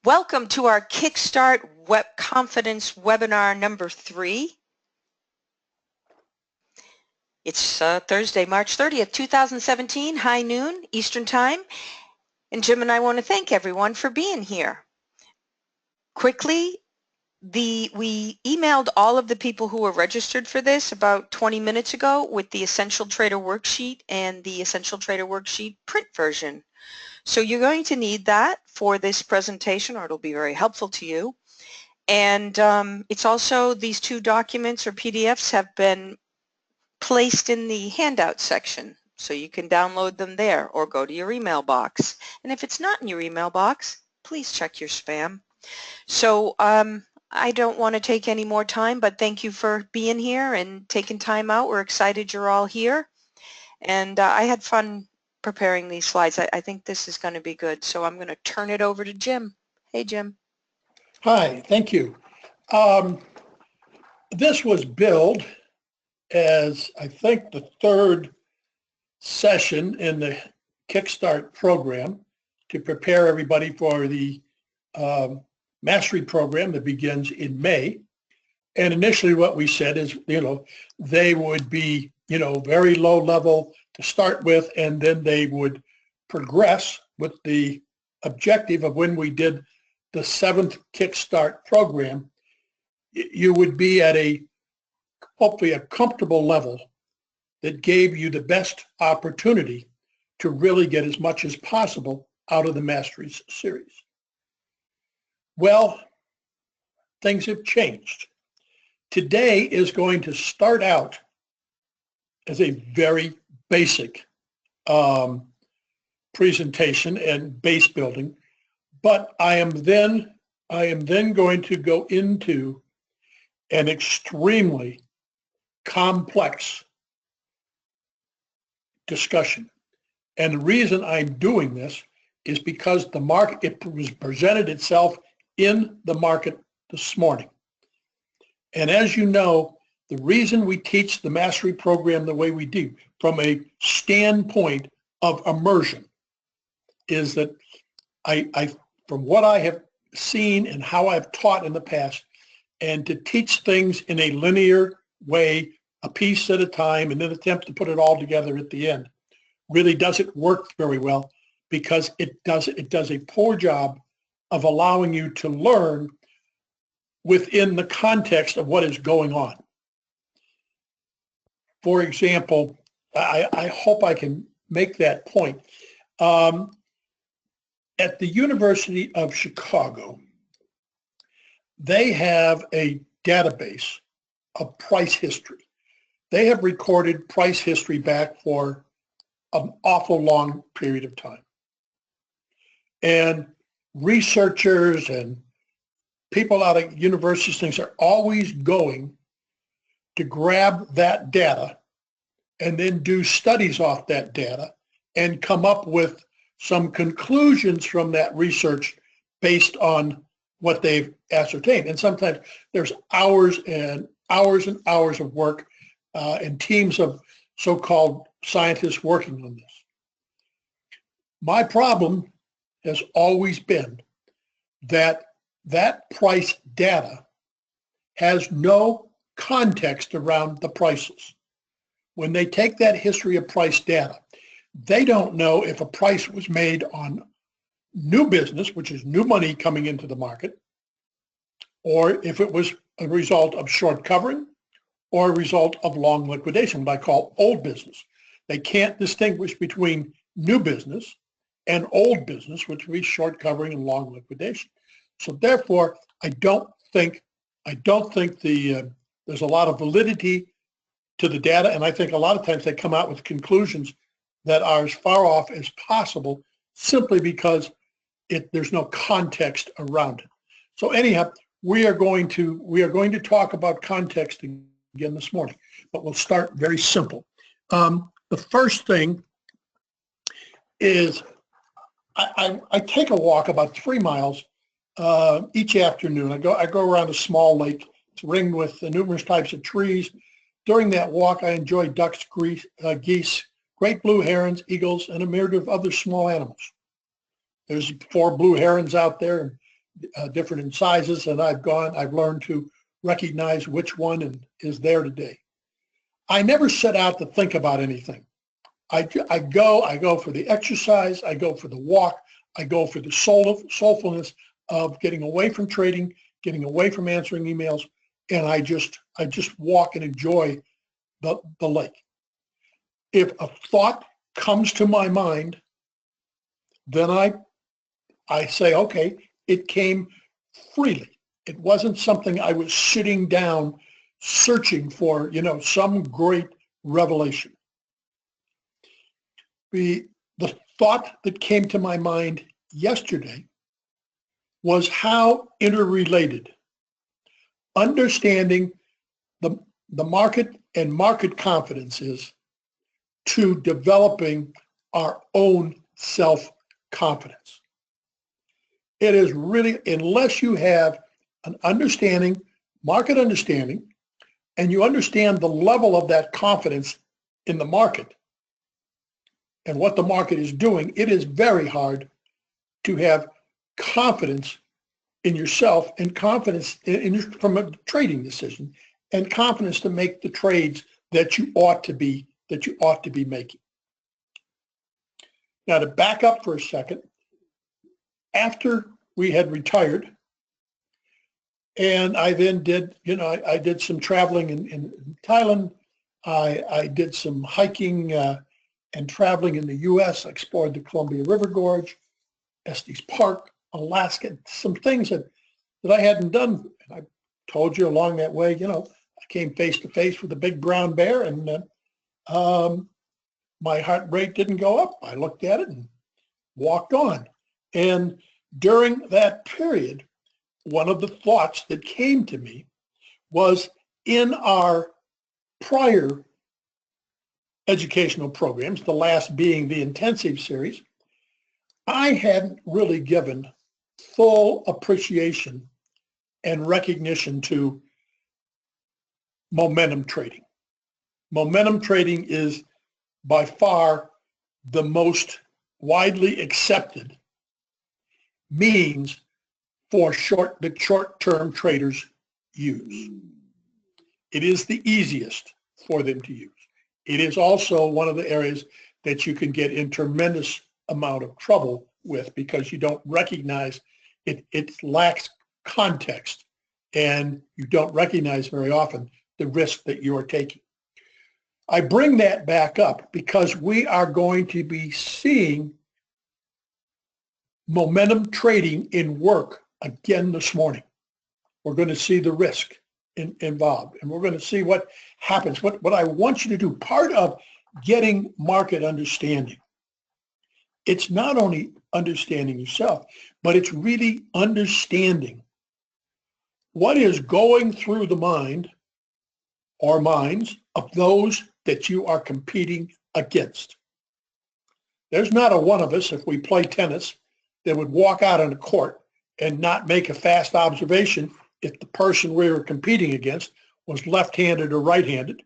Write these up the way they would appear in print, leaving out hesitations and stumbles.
Welcome to our Kickstart Web Confidence webinar number 3. It's Thursday, March 30th, 2017, high noon Eastern Time. And Jim and I want to thank everyone for being here. Quickly, we emailed all of the people who were registered for this about 20 minutes ago with the Essential Trader Worksheet and the Essential Trader Worksheet print version. So you're going to need that for this presentation, or it'll be very helpful to you. And it's also, these two documents or PDFs have been placed in the handout section, so you can download them there or go to your email box. And if it's not in your email box, please check your spam. So I don't want to take any more time, but thank you for being here and taking time out. We're excited you're all here. And I had fun preparing these slides. I think this is going to be good. So I'm going to turn it over to Jim. Hey, Jim. Hi, thank you. This was billed as, I think, the third session in the Kickstart program to prepare everybody for the mastery program that begins in May. And initially what we said is, they would be, very low level to start with, and then they would progress with the objective of when we did the 7th Kickstart program, you would be at hopefully a comfortable level that gave you the best opportunity to really get as much as possible out of the Masteries series. Well, things have changed. Today is going to start out as a very basic presentation and base building, but I am then going to go into an extremely complex discussion. And the reason I'm doing this is because the market, it was presented itself in the market this morning. And as you know, the reason we teach the mastery program the way we do from a standpoint of immersion is that I from what I have seen and how I've taught in the past, and to teach things in a linear way, a piece at a time, and then attempt to put it all together at the end, really doesn't work very well, because it does a poor job of allowing you to learn within the context of what is going on. For example, I hope I can make that point. At the University of Chicago, they have a database of price history. They have recorded price history back for an awful long period of time. And researchers and people out of universities, things are always going to grab that data and then do studies off that data and come up with some conclusions from that research based on what they've ascertained. And sometimes there's hours and hours and hours of work and teams of so-called scientists working on this. My problem has always been that price data has no context around the prices. When they take that history of price data, they don't know if a price was made on new business, which is new money coming into the market, or if it was a result of short covering or a result of long liquidation, what I call old business. They can't distinguish between new business and old business, which would be short covering and long liquidation. So therefore, I don't think there's a lot of validity to the data, and I think a lot of times they come out with conclusions that are as far off as possible simply because there's no context around it. So anyhow, we are going to talk about context again this morning, but we'll start very simple. The first thing is I take a walk about 3 miles each afternoon. I go around a small lake. It's ringed with numerous types of trees. During that walk, I enjoy ducks, geese, great blue herons, eagles, and a myriad of other small animals. There's 4 blue herons out there, and different in sizes, and I've learned to recognize which one is there today. I never set out to think about anything. I go for the exercise, I go for the walk, I go for the soulfulness of getting away from trading, getting away from answering emails, and I just walk and enjoy the lake. If a thought comes to my mind, then I say, okay, it came freely. It wasn't something I was sitting down searching for, some great revelation. The thought that came to my mind yesterday was how interrelated understanding the market and market confidence is to developing our own self-confidence. It is really, unless you have an understanding, market understanding, and you understand the level of that confidence in the market and what the market is doing, it is very hard to have confidence in yourself and confidence from a trading decision and confidence to make the trades that you ought to be making. Now, to back up for a second, after we had retired, and I then did, I did some traveling in Thailand. I did some hiking and traveling in the U.S. I explored the Columbia River Gorge, Estes Park, Alaska, some things that I hadn't done. And I told you along that way, I came face to face with a big brown bear, and my heart rate didn't go up. I looked at it and walked on. And during that period, one of the thoughts that came to me was, in our prior educational programs, the last being the intensive series, I hadn't really given full appreciation and recognition to momentum trading. Momentum trading is by far the most widely accepted means for short-term traders use. It is the easiest for them to use. It is also one of the areas that you can get in tremendous amount of trouble with because you don't recognize it. It lacks context, and you don't recognize very often the risk that you are taking. I bring that back up because we are going to be seeing momentum trading in work again this morning. We're going to see the risk involved, and we're going to see what happens. What I want you to do, part of getting market understanding, it's not only understanding yourself, but it's really understanding what is going through the mind or minds of those that you are competing against. There's not a one of us, if we play tennis, that would walk out on a court and not make a fast observation if the person we were competing against was left-handed or right-handed.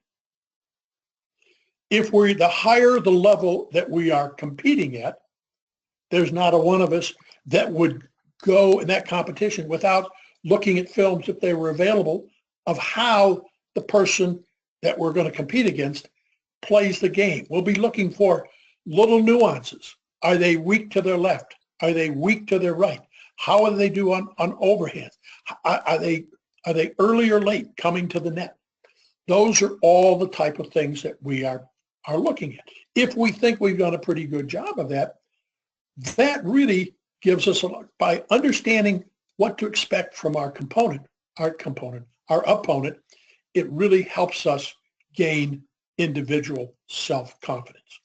If we're the higher the level that we are competing at, there's not a one of us that would go in that competition without looking at films, if they were available, of how the person that we're going to compete against plays the game. We'll be looking for little nuances. Are they weak to their left? Are they weak to their right? How do they do on overhand? Are they early or late coming to the net? Those are all the type of things that we are looking at. If we think we've done a pretty good job of that, that really gives us by understanding what to expect from our opponent, it really helps us gain individual self-confidence.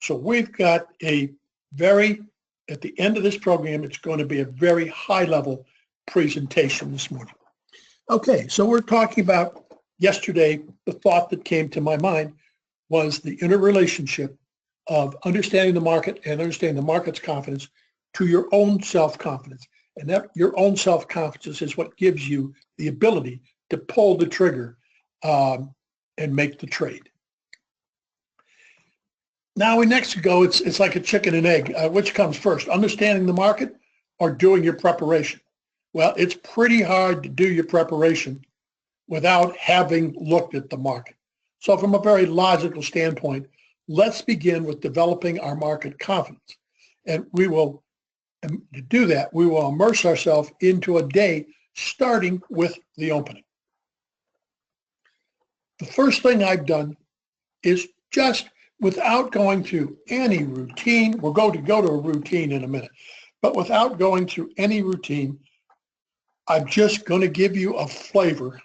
So we've got at the end of this program, it's going to be a very high-level presentation this morning. Okay, so we're talking about yesterday, the thought that came to my mind was the interrelationship of understanding the market and understanding the market's confidence to your own self-confidence. And that your own self-confidence is what gives you the ability to pull the trigger and make the trade. Now we next go, it's like a chicken and egg. Which comes first, understanding the market or doing your preparation? Well, it's pretty hard to do your preparation without having looked at the market. So from a very logical standpoint, let's begin with developing our market confidence. And to do that, we will immerse ourselves into a day starting with the opening. The first thing I've done is just without going through any routine, we'll go to a routine in a minute, but without going through any routine, I'm just going to give you a flavor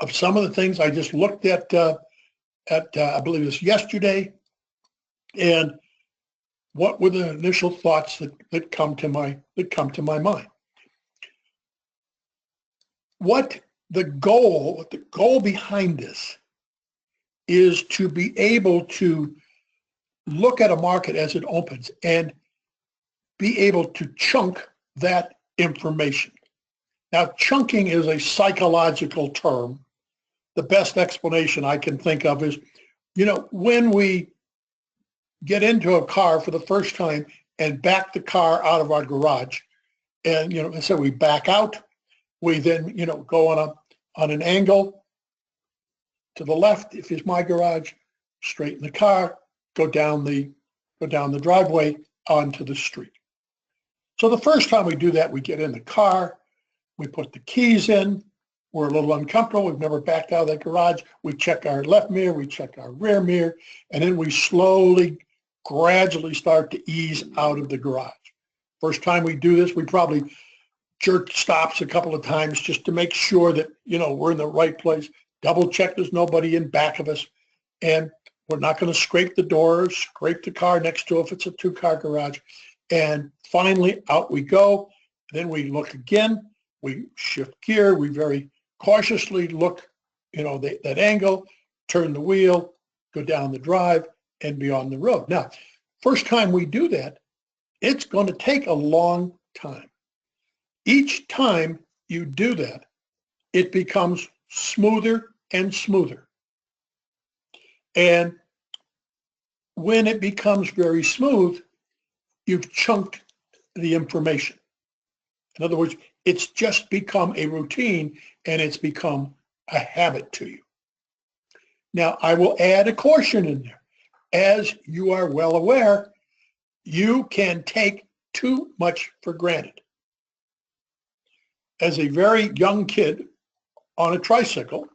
of some of the things I just looked at I believe it was yesterday, and what were the initial thoughts that come to my mind. What the goal behind this is to be able to look at a market as it opens and be able to chunk that information. Now, chunking is a psychological term. The best explanation I can think of is, when we get into a car for the first time and back the car out of our garage, and so we back out, we then go on an angle to the left if it's my garage, straighten the car, go down the driveway onto the street. So the first time we do that, we get in the car, we put the keys in, we're a little uncomfortable, we've never backed out of that garage, we check our left mirror, we check our rear mirror, and then we slowly, gradually start to ease out of the garage. First time we do this, we probably jerk stops a couple of times just to make sure that, we're in the right place, double check there's nobody in back of us, and we're not going to scrape the doors, scrape the car next to it if it's a two-car garage. And finally, out we go. Then we look again, we shift gear, we very cautiously look, that angle, turn the wheel, go down the drive, and be on the road. Now, first time we do that, it's going to take a long time. Each time you do that, it becomes smoother and smoother. And when it becomes very smooth, you've chunked the information. In other words, it's just become a routine and it's become a habit to you. Now, I will add a caution in there. As you are well aware, you can take too much for granted. As a very young kid on a tricycle,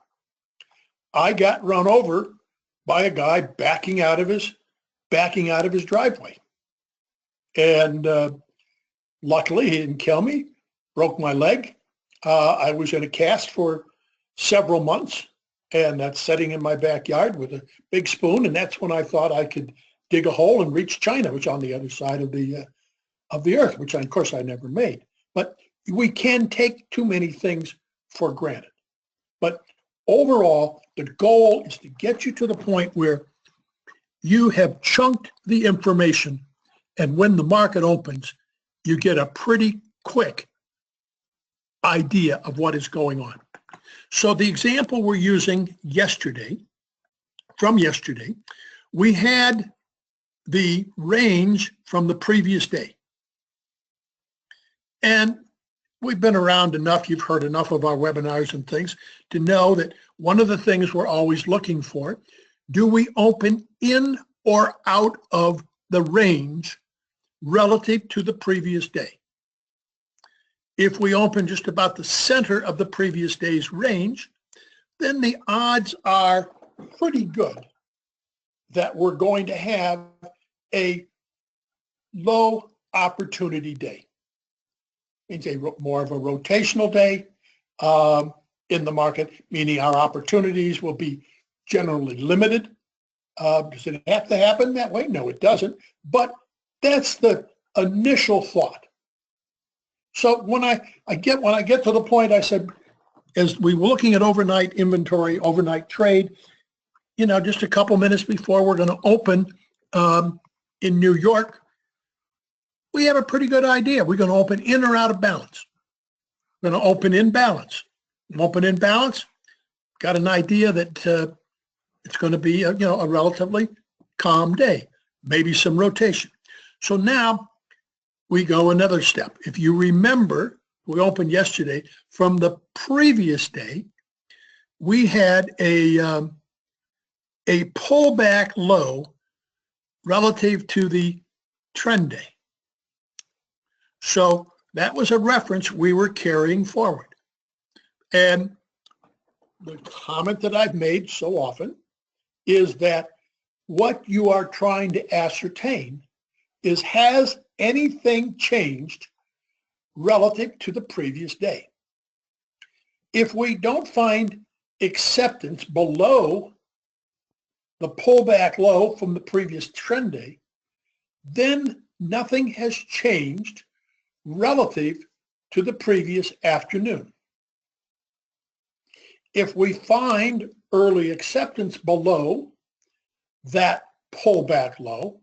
I got run over by a guy backing out of his driveway. And luckily, he didn't kill me, broke my leg. I was in a cast for several months, and that's sitting in my backyard with a big spoon, and that's when I thought I could dig a hole and reach China, which on the other side of the earth, which of course I never made. But we can take too many things for granted. But overall, the goal is to get you to the point where you have chunked the information, and when the market opens, you get a pretty quick idea of what is going on. So the example we're using from yesterday, we had the range from the previous day. And we've been around enough, you've heard enough of our webinars and things to know that one of the things we're always looking for, do we open in or out of the range relative to the previous day? If we open just about the center of the previous day's range, then the odds are pretty good that we're going to have a low opportunity day. Means more of a rotational day in the market, meaning our opportunities will be generally limited. Does it have to happen that way? No, it doesn't. But that's the initial thought. So when I get to the point, I said, as we were looking at overnight inventory, overnight trade, just a couple minutes before we're going to open in New York, we have a pretty good idea. We're going to open in or out of balance. We're going to open in balance. Open in balance, got an idea that it's going to be a relatively calm day, maybe some rotation. So now we go another step. If you remember we opened yesterday, from the previous day, we had a pullback low relative to the trend day. So that was a reference we were carrying forward. And the comment that I've made so often is that what you are trying to ascertain is, has anything changed relative to the previous day? If we don't find acceptance below the pullback low from the previous trend day, then nothing has changed relative to the previous afternoon. If we find early acceptance below that pullback low,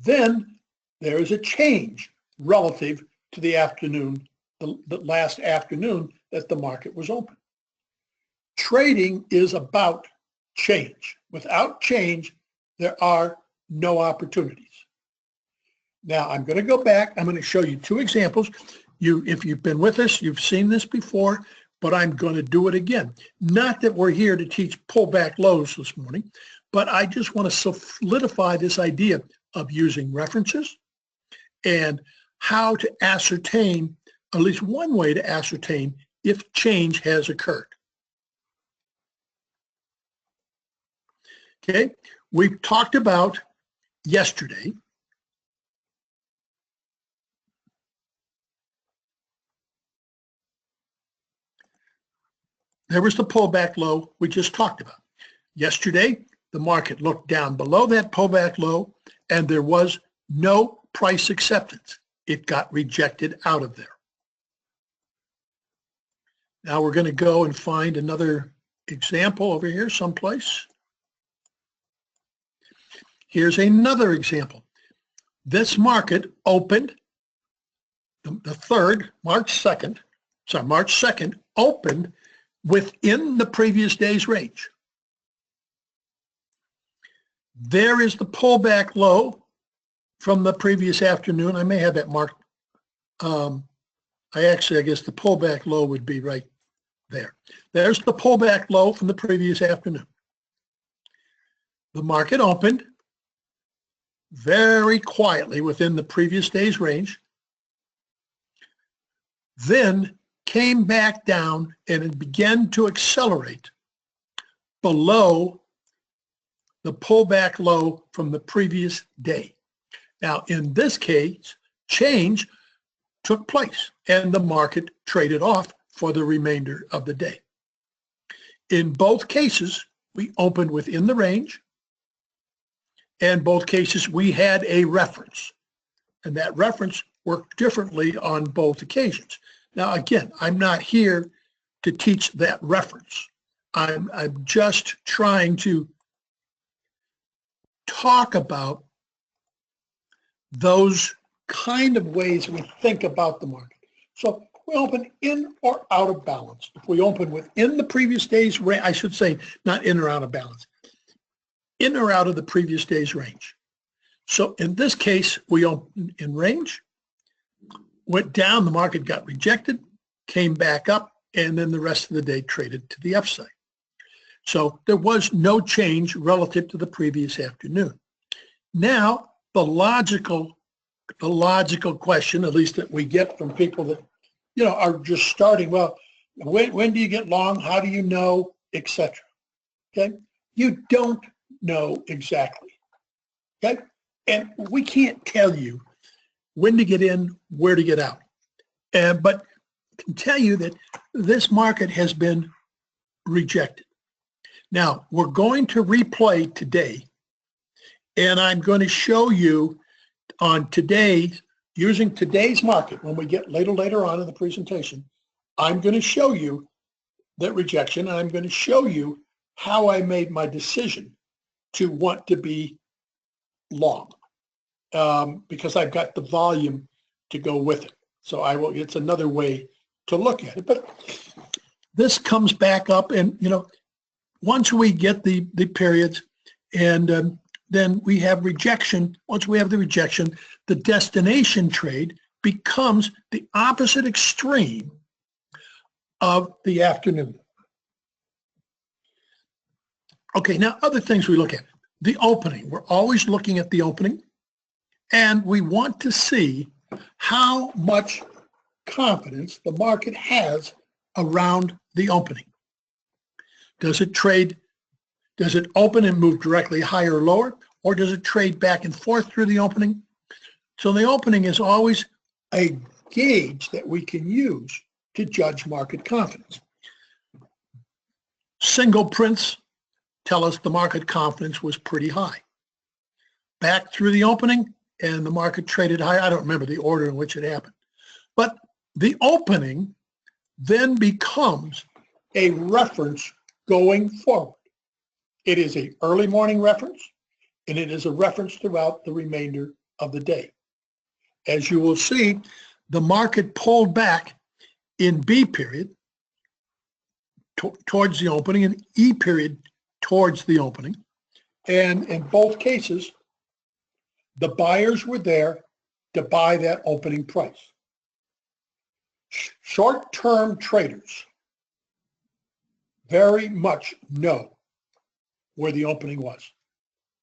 then there is a change relative to the afternoon, the last afternoon that the market was open. Trading is about change. Without change, there are no opportunities. Now, I'm going to go back. I'm going to show you two examples. If you've been with us, you've seen this before, but I'm going to do it again. Not that we're here to teach pullback lows this morning, but I just want to solidify this idea of using references and how to ascertain, at least one way to ascertain, if change has occurred. Okay, we talked about yesterday there was the pullback low we just talked about. Yesterday, the market looked down below that pullback low and there was no price acceptance. It got rejected out of there. Now we're going to go and find another example over here someplace. Here's another example. This market opened the third, March 2nd, opened within the previous day's range. There is the pullback low from the previous afternoon. I may have that marked. I guess the pullback low would be right there. There's the pullback low from the previous afternoon. The market opened very quietly within the previous day's range, then came back down and it began to accelerate below the pullback low from the previous day. Now, in this case, change took place and the market traded off for the remainder of the day. In both cases, we opened within the range. In both cases, we had a reference, and that reference worked differently on both occasions. Now, again, I'm not here to teach that reference. I'm just trying to talk about those kind of ways we think about the market. So we open in or out of balance. If we open within the previous day's range, I should say not in or out of balance, in or out of the previous day's range. So in this case, we opened in range, went down, the market got rejected, came back up, and then the rest of the day traded to the upside. So there was no change relative to the previous afternoon. Now, the logical question, at least that we get from people that, are just starting, well, when do you get long? How do you know, etc. Okay? You don't know exactly. Okay? And we can't tell you when to get in, where to get out. But I can tell you that this market has been rejected. Now, we're going to replay today, and I'm going to show you on today's, using today's market, when we get later on in the presentation, I'm going to show you that rejection, and I'm going to show you how I made my decision to want to be long, because I've got the volume to go with it. So it's another way to look at it. But this comes back up, and once we get the periods, and then we have rejection. Once we have the rejection, the destination trade becomes the opposite extreme of the afternoon. Okay, now other things we look at. The opening. We're always looking at the opening, and we want to see how much confidence the market has around the opening. Does it open and move directly higher or lower, or does it trade back and forth through the opening? So the opening is always a gauge that we can use to judge market confidence. Single prints tell us the market confidence was pretty high. Back through the opening, and the market traded higher. I don't remember the order in which it happened. But the opening then becomes a reference going forward. It is an early morning reference, and it is a reference throughout the remainder of the day. As you will see, the market pulled back in B period towards the opening and E period towards the opening. And in both cases, the buyers were there to buy that opening price. Short-term traders very much know where the opening was.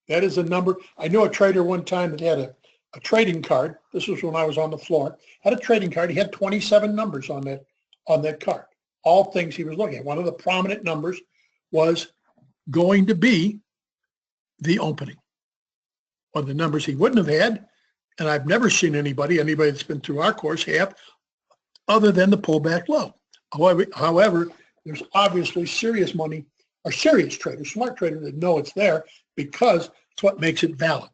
That is a number. I knew a trader one time that had a trading card. This was when I was on the floor. Had a trading card. He had 27 numbers on that card. All things he was looking at. One of the prominent numbers was going to be the opening. One of the numbers he wouldn't have had, and I've never seen anybody that's been through our course have, other than the pullback low. However, there's obviously serious money, or serious traders, smart traders that know it's there because it's what makes it valid.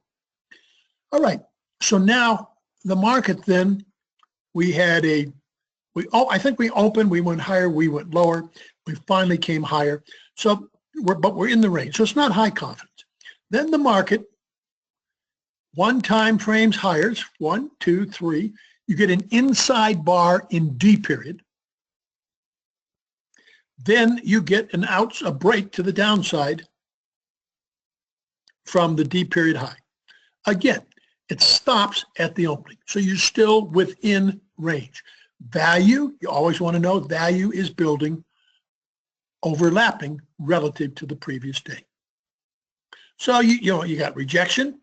All right, so now the market then, I think we opened, we went higher, we went lower, we finally came higher. So, but we're in the range, so it's not high confidence. Then the market, one time frames higher, 1, 2, 3. You get an inside bar in D period. Then you get a break to the downside from the D period high. Again, it stops at the opening, so you're still within range. Value, you always want to know, value is building, overlapping relative to the previous day. So you got rejection,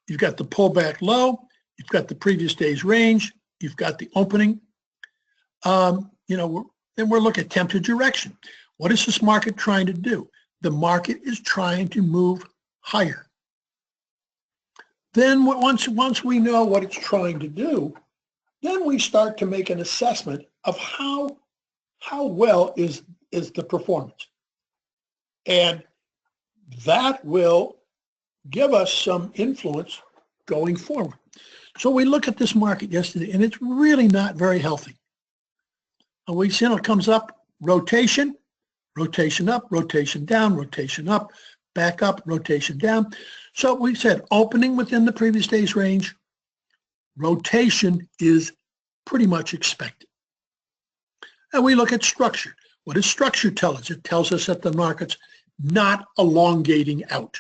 you've got the pullback low, you've got the previous day's range, you've got the opening. Then we're looking at tempted direction. What is this market trying to do? The market is trying to move higher. Then once we know what it's trying to do, then we start to make an assessment of how well is the performance. And that will give us some influence going forward. So we look at this market yesterday, and it's really not very healthy. And we see it comes up, rotation, rotation up, rotation down, rotation up, back up, rotation down. So we said opening within the previous day's range, rotation is pretty much expected. And we look at structure. What does structure tell us? It tells us that the market's not elongating out.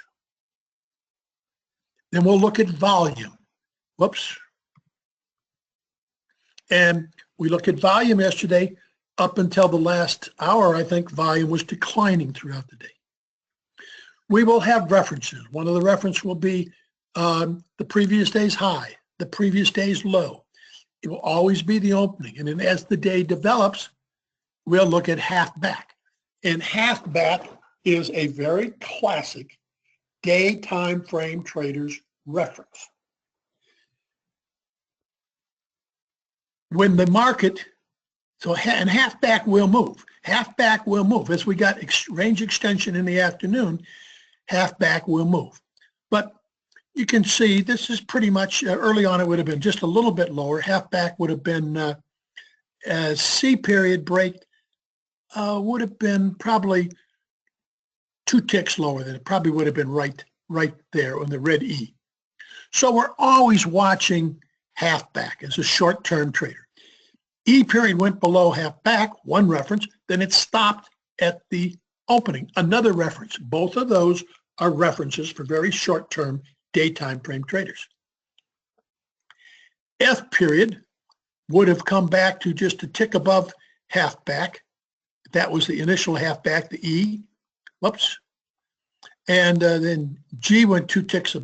Then we'll look at volume. Whoops. And we look at volume yesterday. Up until the last hour, I think volume was declining throughout the day. We will have references. One of the references will be the previous day's high, the previous day's low. It will always be the opening. And then as the day develops, we'll look at half back. And half back is a very classic day time frame traders reference. When the market, and half back will move. Half back will move. As we got range extension in the afternoon, half back will move. But you can see this is pretty much, early on it would have been just a little bit lower. Half back would have been C period break, would have been probably 2 ticks lower than it probably would have been right there on the red E. So we're always watching half back as a short-term trader. E period went below half back, one reference, then it stopped at the opening, another reference. Both of those are references for very short-term daytime frame traders. F period would have come back to just a tick above half back. That was the initial half back, the E. Whoops. And then G went 2 ticks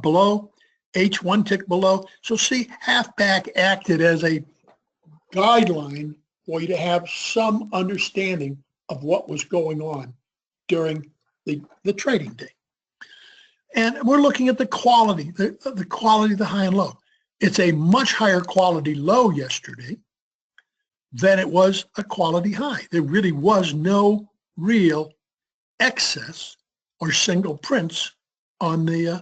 below, H 1 tick below. So see, half back acted as a guideline for you to have some understanding of what was going on during the trading day. And we're looking at the quality, the quality of the high and low. It's a much higher quality low yesterday than it was a quality high. There really was no real excess or single prints on the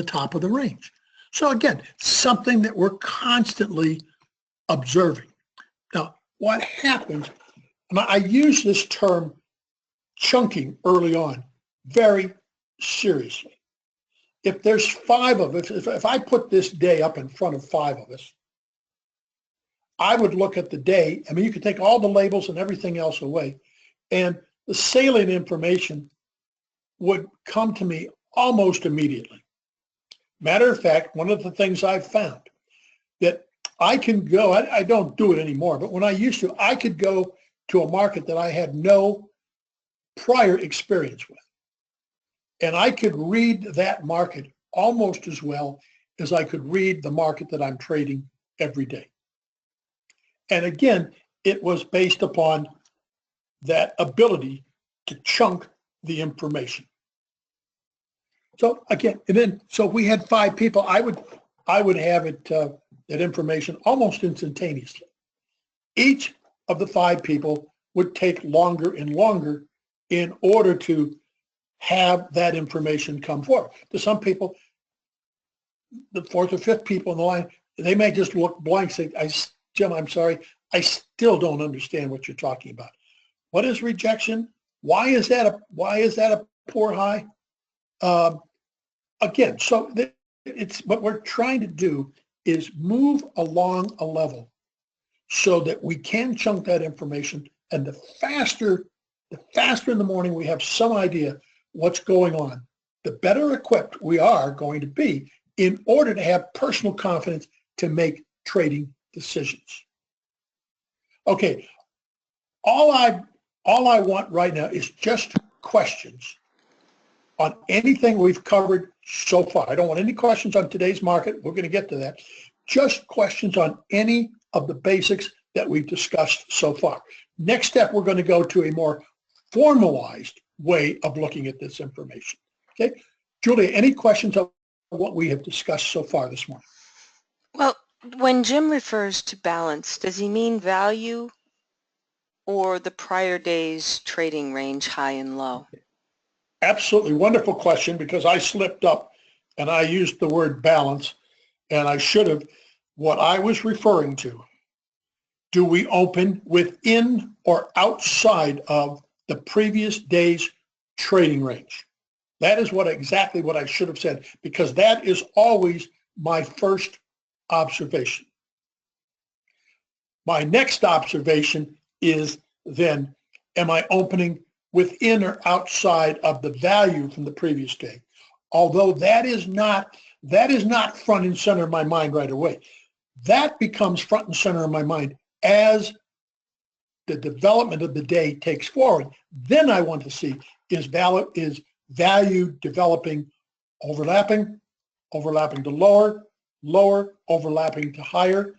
top of the range. So again, something that we're constantly observing. Now, what happens, and I use this term chunking early on very seriously. If there's 5 of us, if I put this day up in front of 5 of us, I would look at the day. I mean, you could take all the labels and everything else away, and the salient information would come to me almost immediately. Matter of fact, one of the things I've found that I can go, I don't do it anymore, but when I used to, I could go to a market that I had no prior experience with. And I could read that market almost as well as I could read the market that I'm trading every day. And again, it was based upon that ability to chunk the information. So again, and then, so if we had 5 people, I would have it, that information almost instantaneously. Each of the 5 people would take longer and longer in order to have that information come forward. To some people, the 4th or 5th people in the line, they may just look blank, say, Jim, I'm sorry, I still don't understand what you're talking about. What is rejection? Why is that a poor high? Again, so it's what we're trying to do is move along a level so that we can chunk that information, and the faster in the morning we have some idea what's going on, the better equipped we are going to be in order to have personal confidence to make trading decisions. Okay, all I want right now is just questions on anything we've covered so far. I don't want any questions on today's market. We're going to get to that. Just questions on any of the basics that we've discussed so far. Next step, we're going to go to a more formalized way of looking at this information. Okay, Julia, any questions on what we have discussed so far this morning? Well, when Jim refers to balance, does he mean value or the prior day's trading range, high and low? Absolutely wonderful question, because I slipped up and I used the word balance, and I should have. What I was referring to, do we open within or outside of the previous day's trading range? That is exactly what I should have said, because that is always my first observation. My next observation is then, am I opening within or outside of the value from the previous day? Although that is not front and center in my mind right away. That becomes front and center in my mind as the development of the day takes forward. Then I want to see, is value developing, overlapping to lower, overlapping to higher.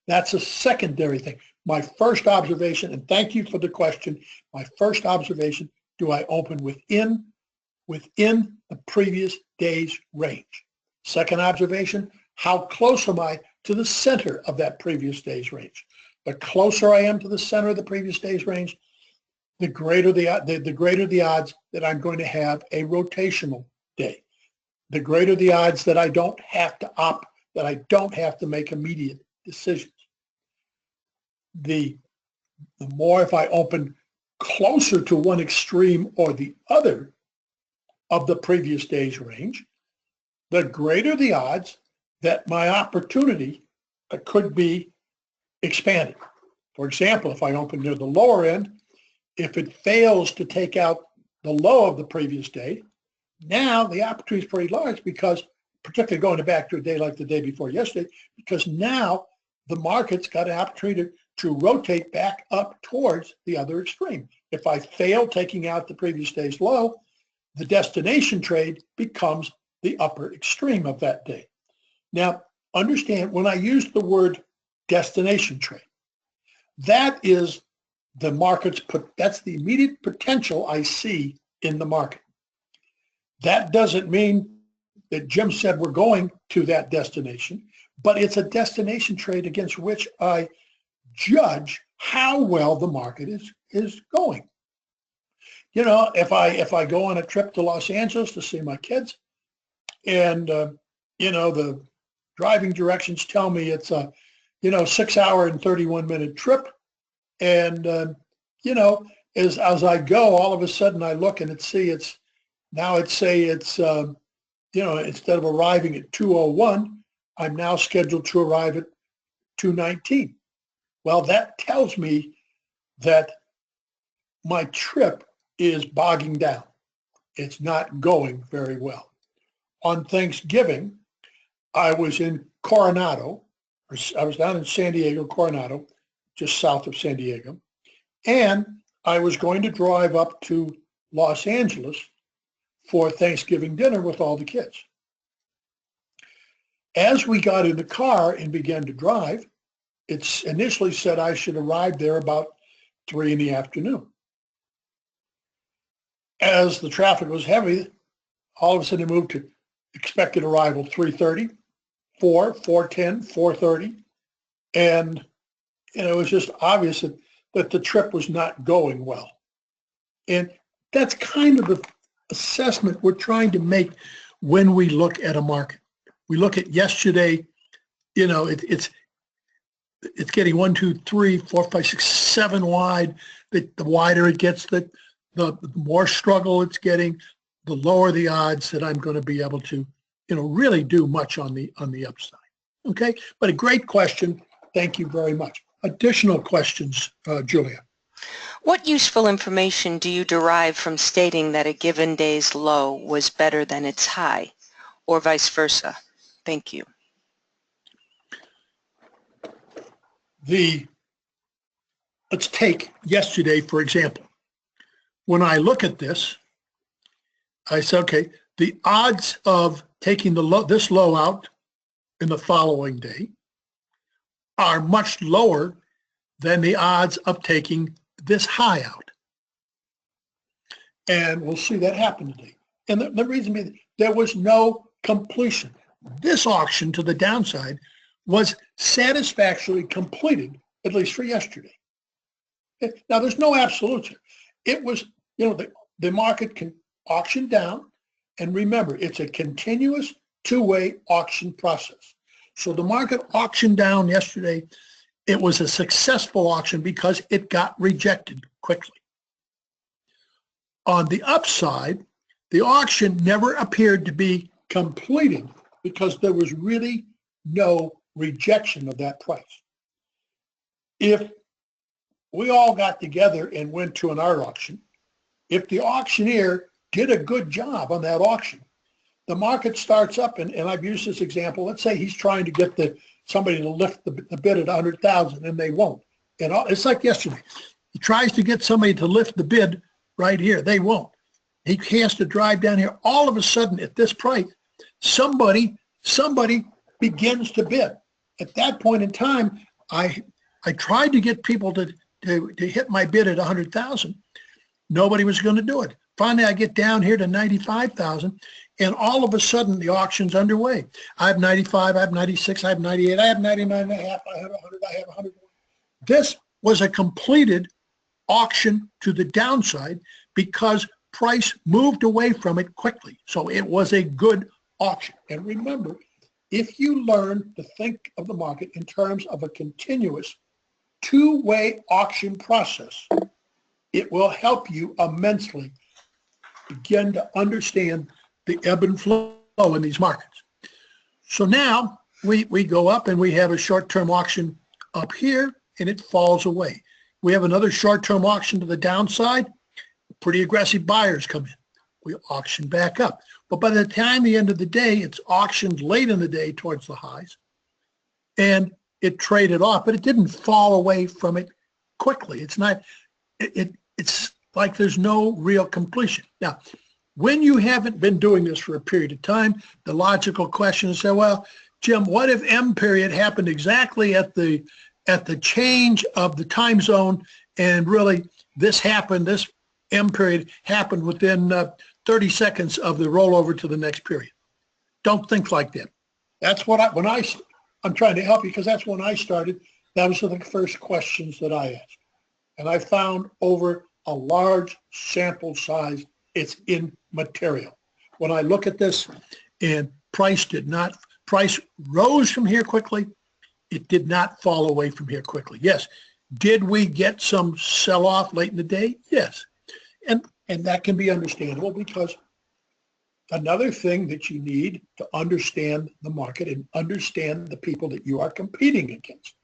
That's a secondary thing. My first observation, and thank you for the question, my first observation, do I open within the previous day's range? Second observation, how close am I to the center of that previous day's range? The closer I am to the center of the previous day's range, the greater the odds that I'm going to have a rotational day. The greater the odds that I don't have to make immediate decisions. The more, if I open closer to one extreme or the other of the previous day's range, the greater the odds that my opportunity could be expanded. For example, if I open near the lower end, if it fails to take out the low of the previous day, now the opportunity is pretty large, because, particularly going back to a day like the day before yesterday, because now the market's got an opportunity to rotate back up towards the other extreme. If I fail taking out the previous day's low, the destination trade becomes the upper extreme of that day. Now, understand when I use the word destination trade, that is the market's that's the immediate potential I see in the market. That doesn't mean that Jim said we're going to that destination, but it's a destination trade against which I judge how well the market is going. You know, if I go on a trip to Los Angeles to see my kids, and you know, the driving directions tell me it's a 6 hour and 31-minute trip, and you know, as I go, all of a sudden I look and it's you know, instead of arriving at 2:01, I'm now scheduled to arrive at 2:19. Well, that tells me that my trip is bogging down. It's not going very well. On Thanksgiving, I was in Coronado, or I was down in San Diego, Coronado, just south of San Diego, and I was going to drive up to Los Angeles for Thanksgiving dinner with all the kids. As we got in the car and began to drive, it initially said I should arrive there about 3 in the afternoon. As the traffic was heavy, all of a sudden it moved to expected arrival 3:30, 4, 4:10, 4:30, and it was just obvious that the trip was not going well. And that's kind of the assessment we're trying to make when we look at a market. We look at yesterday, you know, it's getting 1, 2, 3, 4, 5, 6, 7 wide. The wider it gets, the more struggle it's getting, the lower the odds that I'm going to be able to, you know, really do much on the upside. Okay, but a great question. Thank you very much. Additional questions, Julia? What useful information do you derive from stating that a given day's low was better than its high, or vice versa? Thank you. Let's take yesterday, for example. When I look at this, I say, okay, the odds of taking this low out in the following day are much lower than the odds of taking this high out. And we'll see that happen today. And the reason being, there was no completion. This auction to the downside was satisfactorily completed, at least for yesterday. Now, there's no absolutes here. It was, you know, the market can auction down, and remember, it's a continuous two-way auction process. So the market auctioned down yesterday. It was a successful auction because it got rejected quickly. On the upside, the auction never appeared to be completed because there was really no rejection of that price. If we all got together and went to an art auction, if the auctioneer did a good job on that auction, the market starts up, and I've used this example. Let's say he's trying to get somebody to lift the bid at 100,000, and they won't. And it's like yesterday. He tries to get somebody to lift the bid right here. They won't. He has to drive down here. All of a sudden, at this price, somebody begins to bid. At that point in time, I tried to get people to hit my bid at 100,000. Nobody was going to do it. Finally, I get down here to 95,000, and all of a sudden, the auction's underway. I have 95, I have 96, I have 98, I have 99 and a half, I have 100, I have 100. This was a completed auction to the downside because price moved away from it quickly. So it was a good auction. And remember, if you learn to think of the market in terms of a continuous two-way auction process, it will help you immensely begin to understand the ebb and flow in these markets. So now we go up and we have a short-term auction up here, and it falls away. We have another short-term auction to the downside. Pretty aggressive buyers come in. We auction back up. But by the time the end of the day, it's auctioned late in the day towards the highs. And it traded off, but it didn't fall away from it quickly. It's not, it's like there's no real completion. Now, when you haven't been doing this for a period of time, the logical question is, well, Jim, what if M period happened exactly at the change of the time zone, and really this M period happened within 30 seconds of the rollover to the next period? Don't think like that. That's what I'm trying to help you, because that's when I started. Those are the first questions that I asked. And I found over a large sample size, it's immaterial. When I look at this, and price rose from here quickly, it did not fall away from here quickly. Yes. Did we get some sell-off late in the day? Yes. And that can be understandable, because another thing that you need to understand the market and understand the people that you are competing against.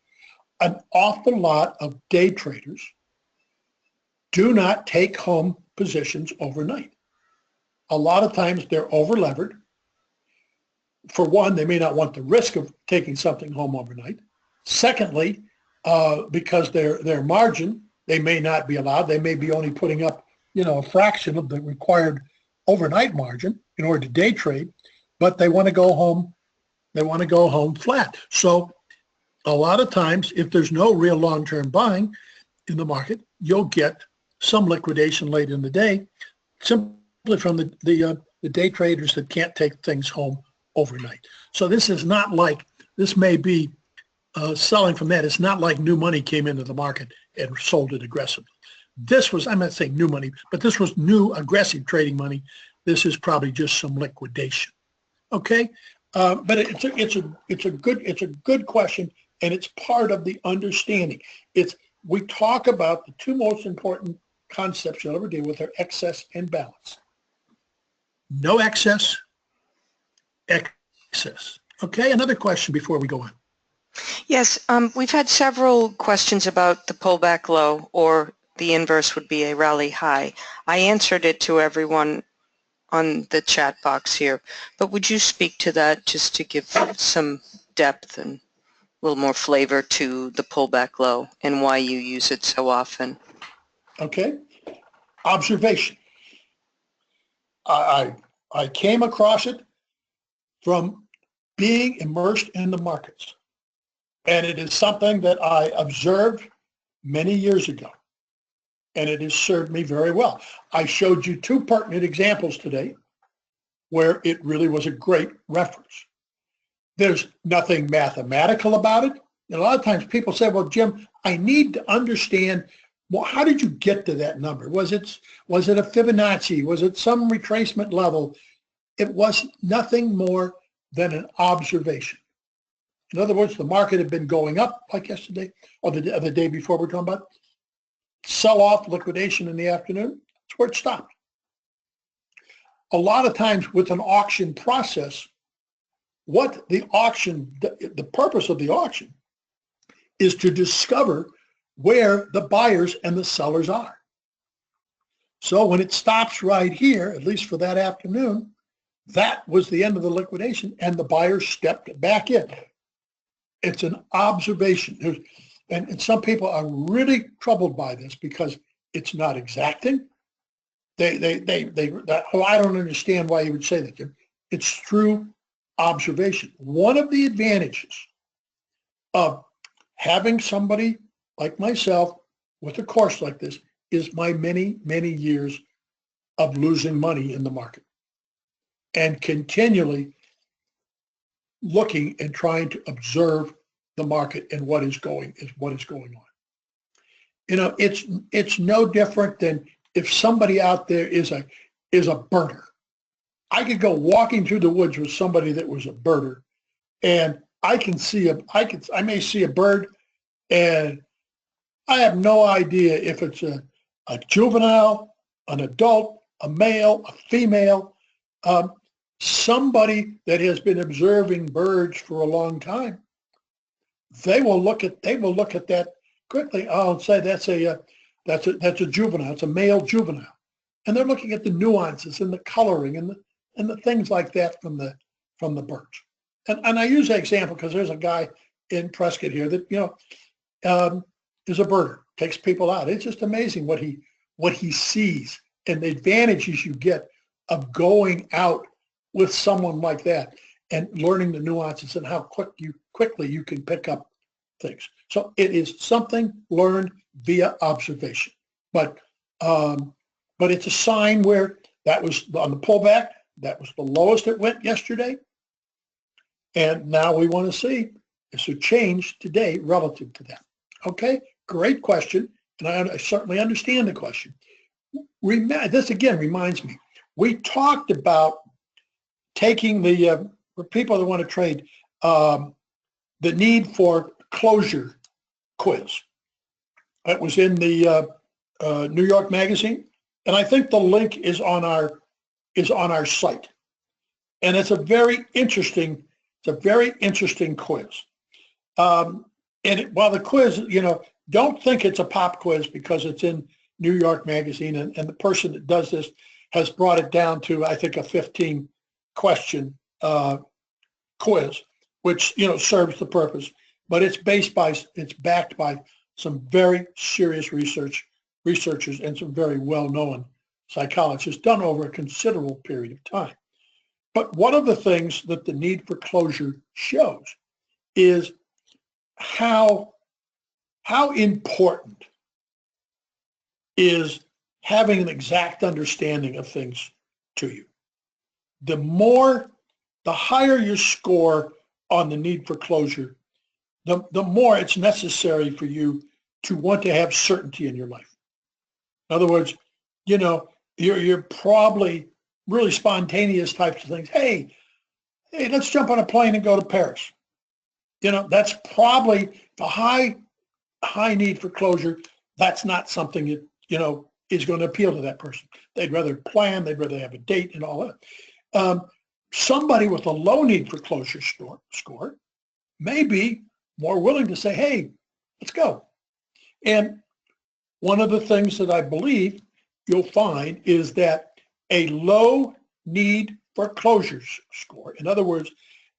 An awful lot of day traders do not take home positions overnight. A lot of times they're over-levered. For one, they may not want the risk of taking something home overnight. Secondly, because their margin, they may not be allowed. They may be only putting up, a fraction of the required overnight margin in order to day trade, but they want to go home. They want to go home flat. So a lot of times, if there's no real long-term buying in the market, you'll get some liquidation late in the day, simply from the day traders that can't take things home overnight. So this is not like, this may be selling from that. It's not like new money came into the market and sold it aggressively. This was, I'm not saying new money, but this was new aggressive trading money. This is probably just some liquidation. Okay, but it's a good question, and it's part of the understanding. We talk about the two most important concepts you'll ever deal with are excess and balance. No excess, excess. Okay, another question before we go on. Yes, we've had several questions about the pullback low, or the inverse would be a rally high. I answered it to everyone on the chat box here, but would you speak to that just to give some depth and a little more flavor to the pullback low and why you use it so often? Okay. Observation. I came across it from being immersed in the markets. And it is something that I observed many years ago. And it has served me very well. I showed you two pertinent examples today where it really was a great reference. There's nothing mathematical about it. And a lot of times people say, well, Jim, I need to understand, well, how did you get to that number? Was it a Fibonacci? Was it some retracement level? It was nothing more than an observation. In other words, the market had been going up like yesterday or the day before we're talking about. Sell-off, liquidation in the afternoon, that's where it stopped. A lot of times with an auction process, what the purpose of the auction is to discover where the buyers and the sellers are. So when it stops right here, at least for that afternoon, that was the end of the liquidation and the buyers stepped back in. It's an observation. And some people are really troubled by this because it's not exacting. I don't understand why you would say that, Jim. It's true observation. One of the advantages of having somebody like myself with a course like this is my many, many years of losing money in the market and continually looking and trying to observe the market and what is going on. It's no different than if somebody out there is a birder. I could go walking through the woods with somebody that was a birder, and I may see a bird, and I have no idea if it's a juvenile, an adult, a male, a female. Somebody that has been observing birds for a long time, they will look at that quickly. I'll say that's a juvenile. It's a male juvenile, and they're looking at the nuances and the coloring and the things like that from the birds. And I use that example because there's a guy in Prescott here that, is a burger, takes people out. It's just amazing what he sees and the advantages you get of going out with someone like that and learning the nuances and how quickly you can pick up things. So it is something learned via observation. But it's a sign where that was on the pullback, that was the lowest it went yesterday. And now we want to see is there change today relative to that. Okay, great question. And I certainly understand the question. This again reminds me, we talked about taking for people that want to trade, the need for closure quiz. That was in the New York Magazine, and I think the link is on our site. And it's a very interesting quiz. And while the quiz, don't think it's a pop quiz because it's in New York Magazine, and the person that does this has brought it down to, I think, a 15 question quiz, which serves the purpose. But it's backed by some very serious researchers and some very well-known psychologists done over a considerable period of time. But one of the things that the need for closure shows is how important is having an exact understanding of things to you. The higher your score on the need for closure, the more it's necessary for you to want to have certainty in your life. In other words, you're probably really spontaneous types of things. Hey, let's jump on a plane and go to Paris. That's probably the high need for closure. That's not something that, is going to appeal to that person. They'd rather plan, they'd rather have a date and all that. Somebody with a low need for closure score may be more willing to say, hey, let's go. And one of the things that I believe you'll find is that a low need for closure score, in other words,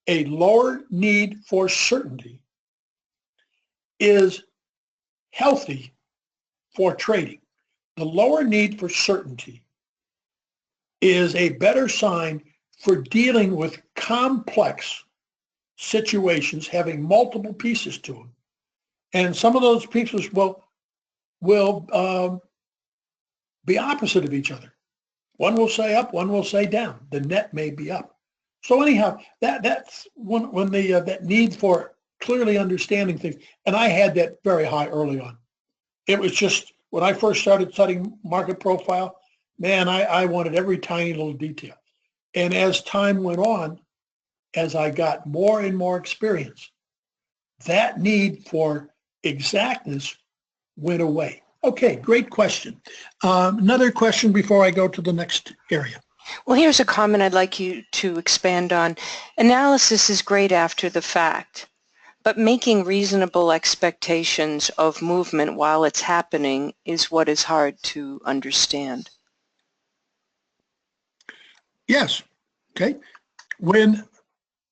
a lower need for certainty, is healthy for trading. The lower need for certainty is a better sign for dealing with complex situations having multiple pieces to them. And some of those pieces will be opposite of each other. One will say up, one will say down. The net may be up. So anyhow, that's when that need for clearly understanding things, and I had that very high early on. It was just when I first started studying market profile, man, I wanted every tiny little detail. And as time went on, as I got more and more experience, that need for exactness went away. Okay, great question. Another question before I go to the next area. Well, here's a comment I'd like you to expand on. Analysis is great after the fact, but making reasonable expectations of movement while it's happening is what is hard to understand. Yes. Okay. When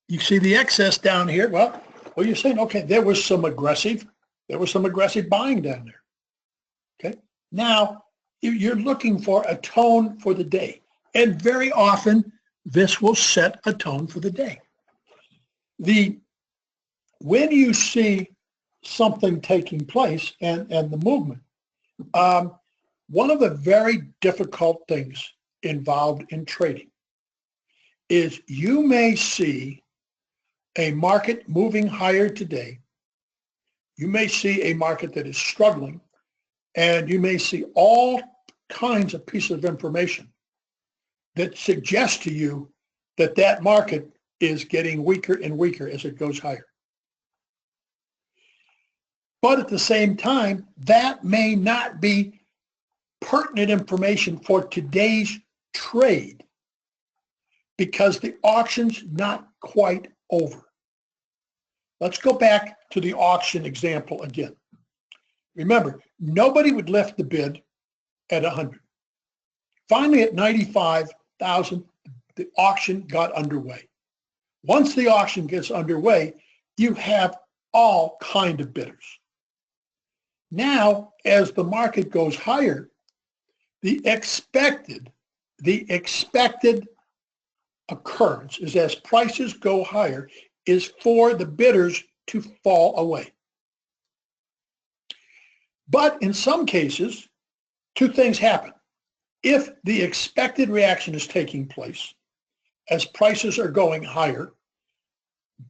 you see the excess down here, well, you're saying, okay, there was some aggressive buying down there. Okay. Now you're looking for a tone for the day. And very often this will set a tone for the day. When you see something taking place and the movement, one of the very difficult things involved in trading is you may see a market moving higher today. You may see a market that is struggling, and you may see all kinds of pieces of information that suggest to you that that market is getting weaker and weaker as it goes higher. But at the same time, that may not be pertinent information for today's trade because the auction's not quite over. Let's go back to the auction example again. Remember, nobody would lift the bid at 100. Finally, at 95,000, the auction got underway. Once the auction gets underway, you have all kind of bidders. Now, as the market goes higher, the expected occurrence is as prices go higher is for the bidders to fall away. But in some cases, two things happen. If the expected reaction is taking place, as prices are going higher,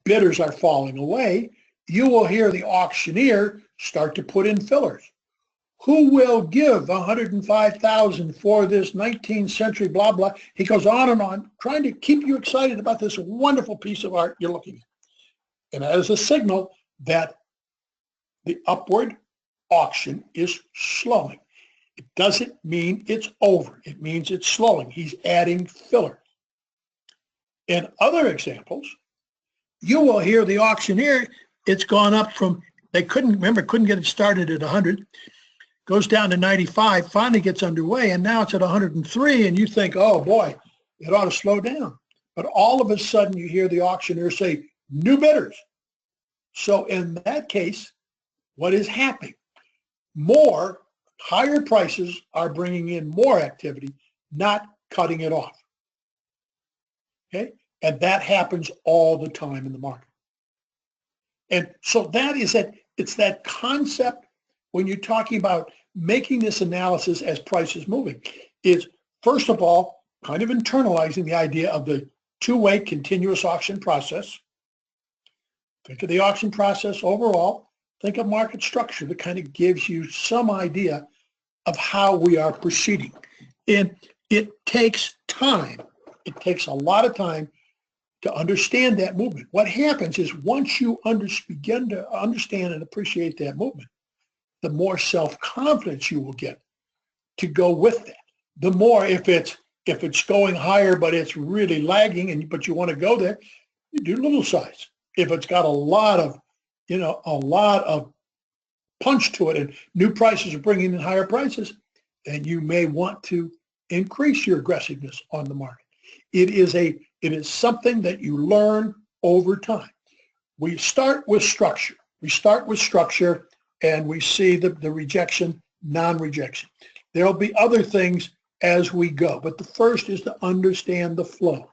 bidders are falling away, you will hear the auctioneer start to put in fillers. Who will give $105,000 for this 19th century blah, blah? He goes on, trying to keep you excited about this wonderful piece of art you're looking at. And that is a signal that the upward auction is slowing. It doesn't mean it's over. It means it's slowing. He's adding filler. In other examples, you will hear the auctioneer, it's gone up from, couldn't get it started at 100, goes down to 95, finally gets underway, and now it's at 103, and you think, oh boy, it ought to slow down. But all of a sudden you hear the auctioneer say, new bidders. So in that case, what is happening? Higher prices are bringing in more activity, not cutting it off. Okay? And that happens all the time in the market. And so it's that concept when you're talking about making this analysis as price is moving, is first of all, kind of internalizing the idea of the two-way continuous auction process. Think of the auction process overall. Think of market structure that kind of gives you some idea of how we are proceeding. And it takes time. It takes a lot of time to understand that movement. What happens is once you begin to understand and appreciate that movement, the more self-confidence you will get to go with that. The more, if it's going higher but it's really lagging, but you want to go there, you do little size. If it's got a lot of punch to it and new prices are bringing in higher prices, then you may want to increase your aggressiveness on the market. It is something that you learn over time. We start with structure. And we see the rejection, non-rejection. There'll be other things as we go, but the first is to understand the flow.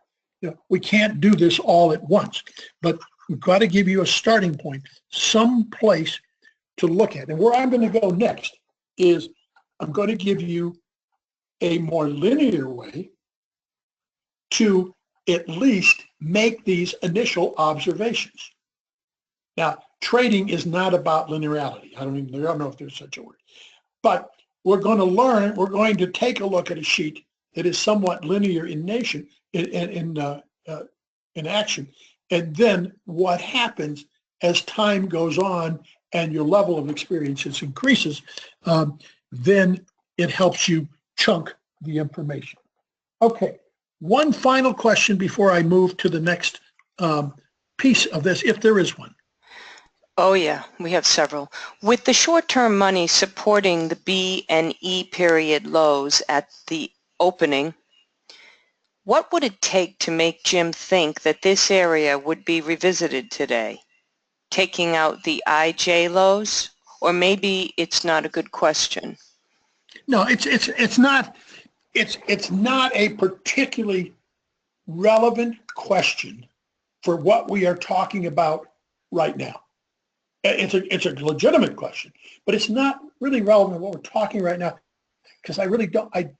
We can't do this all at once, but we've got to give you a starting point, some place to look at. And where I'm going to go next is I'm going to give you a more linear way to at least make these initial observations. Now, trading is not about linearity. I don't know if there's such a word. But we're going to take a look at a sheet that is somewhat linear in action. And then what happens as time goes on and your level of experience increases, then it helps you chunk the information. Okay, one final question before I move to the next piece of this, if there is one. Oh yeah, we have several. With the short-term money supporting the B and E period lows at the opening, what would it take to make Jim think that this area would be revisited today? Taking out the IJ lows? Or maybe it's not a good question. No, it's not a particularly relevant question for what we are talking about right now. It's a legitimate question, but it's not really relevant to what we're talking right now, because I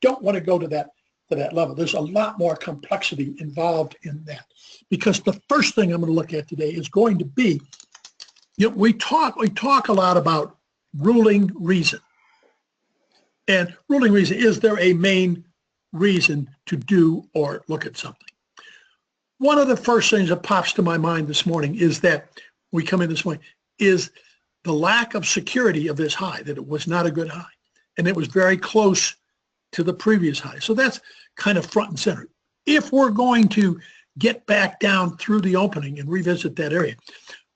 don't want to go to that level. There's a lot more complexity involved in that, because the first thing I'm going to look at today is going to be, we talk a lot about ruling reason. And ruling reason, is there a main reason to do or look at something? One of the first things that pops to my mind this morning is that we come in this morning is the lack of security of this high, that it was not a good high. And it was very close to the previous high. So that's kind of front and center. If we're going to get back down through the opening and revisit that area,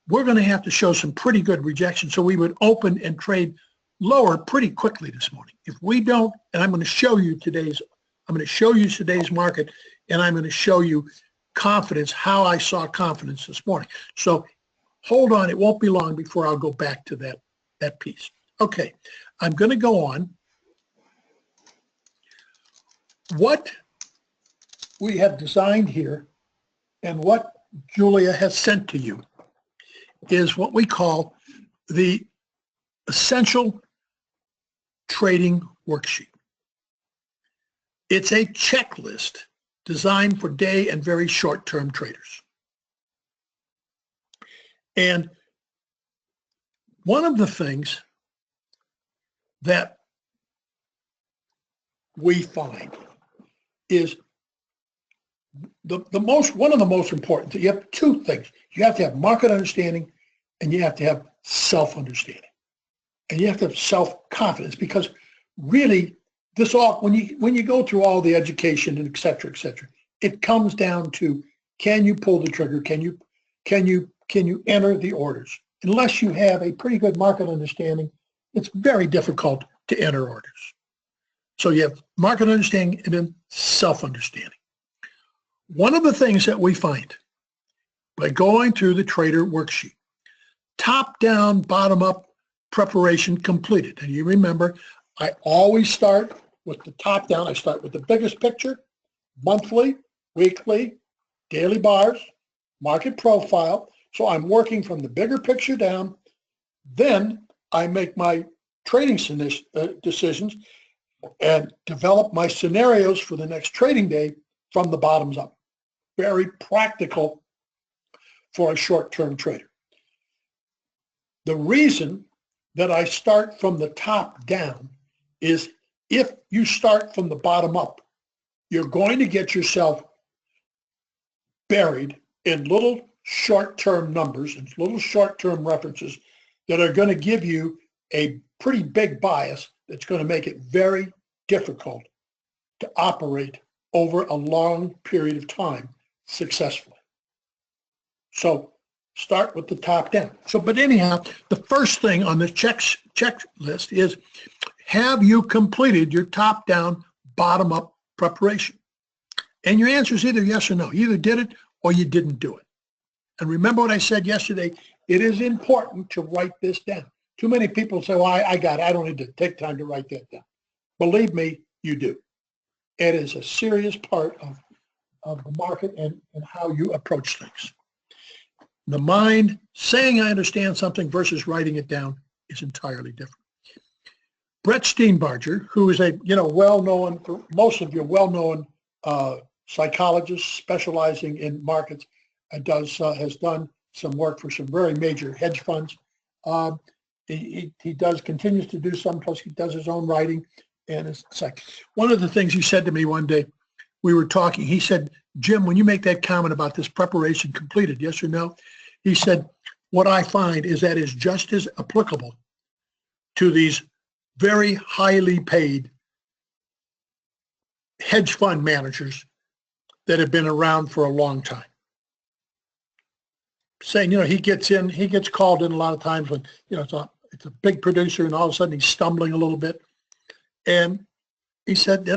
we're going to have to show some pretty good rejection. So we would open and trade lower pretty quickly this morning. If we don't, and I'm going to show you today's market, and I'm going to show you confidence, how I saw confidence this morning. So hold on, it won't be long before I'll go back to that piece. Okay, I'm going to go on. What we have designed here and what Julia has sent to you is what we call the Essential Trading Worksheet. It's a checklist designed for day and very short-term traders. And one of the things that we find is one of the most important. You have two things. You have to have market understanding and you have to have self-understanding. And you have to have self-confidence, because really this all, when you go through all the education and et cetera, it comes down to, can you pull the trigger? Can you enter the orders? Unless you have a pretty good market understanding, it's very difficult to enter orders. So you have market understanding and then self-understanding. One of the things that we find by going through the trader worksheet, top down, bottom up, preparation completed. And you remember, I always start with the top down. I start with the biggest picture, monthly, weekly, daily bars, market profile. So I'm working from the bigger picture down. Then I make my trading decisions and develop my scenarios for the next trading day from the bottoms up. Very practical for a short-term trader. The reason that I start from the top down is, if you start from the bottom up, you're going to get yourself buried in little short-term numbers and little short-term references that are going to give you a pretty big bias that's going to make it very difficult to operate over a long period of time successfully. So start with the top down. So, but anyhow, the first thing on the checklist is, have you completed your top down, bottom up preparation? And your answer is either yes or no. You either did it or you didn't do it. And remember what I said yesterday, it is important to write this down. Too many people say, well, I got it. I don't need to take time to write that down. Believe me, you do. It is a serious part of the market and how you approach things. The mind saying I understand something versus writing it down is entirely different. Brett Steenbarger, who is a well-known, for most of you, well-known psychologist specializing in markets, has done some work for some very major hedge funds. He continues to do some, plus he does his own writing. And it's like, one of the things he said to me one day, we were talking, he said, Jim, when you make that comment about this preparation completed, yes or no? He said, what I find is that is just as applicable to these very highly paid hedge fund managers that have been around for a long time. Saying, he gets called in a lot of times when, it's a big producer and all of a sudden he's stumbling a little bit. And he said,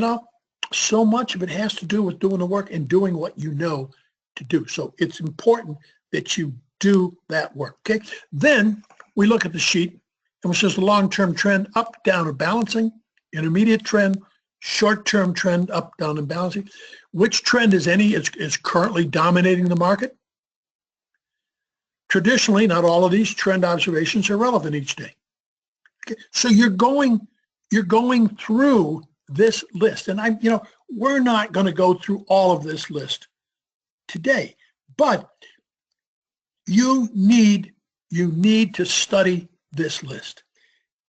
so much of it has to do with doing the work and doing what you know to do. So it's important that you do that work, okay? Then we look at the sheet and it says the long-term trend, up, down, or balancing, intermediate trend, short-term trend, up, down, and balancing. Which trend is currently dominating the market? Traditionally, not all of these trend observations are relevant each day. Okay? So you're going through this list, and we're not going to go through all of this list today, but you need to study this list.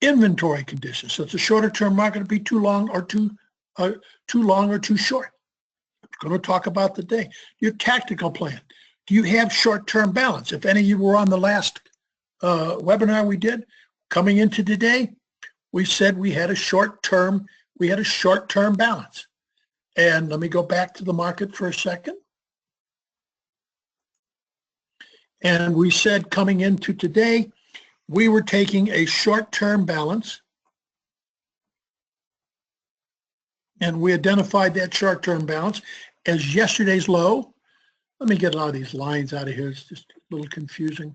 Inventory conditions. So it's a shorter term market to be too long or too short. We're going to talk about the day. Your tactical plan. Do you have short-term balance? If any of you were on the last webinar we did, coming into today, we said we had a short-term balance. And let me go back to the market for a second. And we said coming into today, we were taking a short-term balance. And we identified that short-term balance as yesterday's low. Let me get a lot of these lines out of here. It's just a little confusing.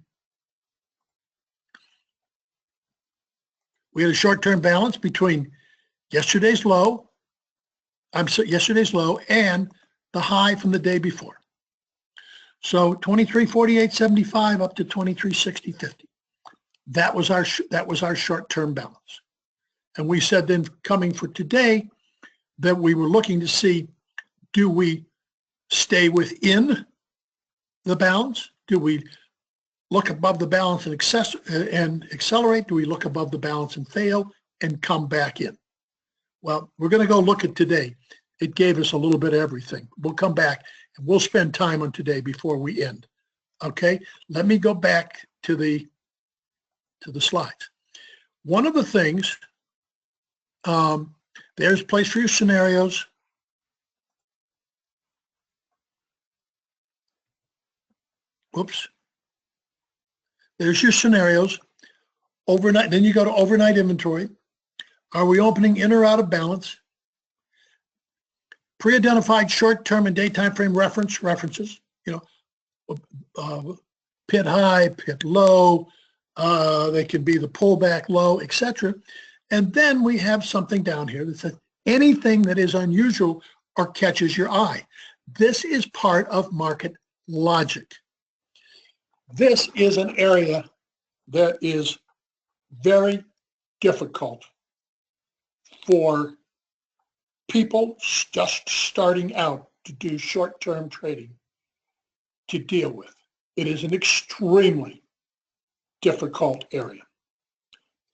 We had a short-term balance between yesterday's low, yesterday's low and the high from the day before. So 23.48.75 up to 23.60.50. That was our short-term balance. And we said then coming for today that we were looking to see, do we stay within the balance? Do we look above the balance and accelerate? Do we look above the balance and fail and come back in? Well, we're going to go look at today. It gave us a little bit of everything. We'll come back and we'll spend time on today before we end. Okay, let me go back to the slides. One of the things, there's a place for your scenarios. Whoops. There's your scenarios. Overnight, then you go to overnight inventory. Are we opening in or out of balance? Pre-identified short-term and day time frame references, pit high, pit low, they could be the pullback low, etc. And then we have something down here that says anything that is unusual or catches your eye. This is part of market logic. This is an area that is very difficult for people just starting out to do short-term trading to deal with. It is an extremely difficult area.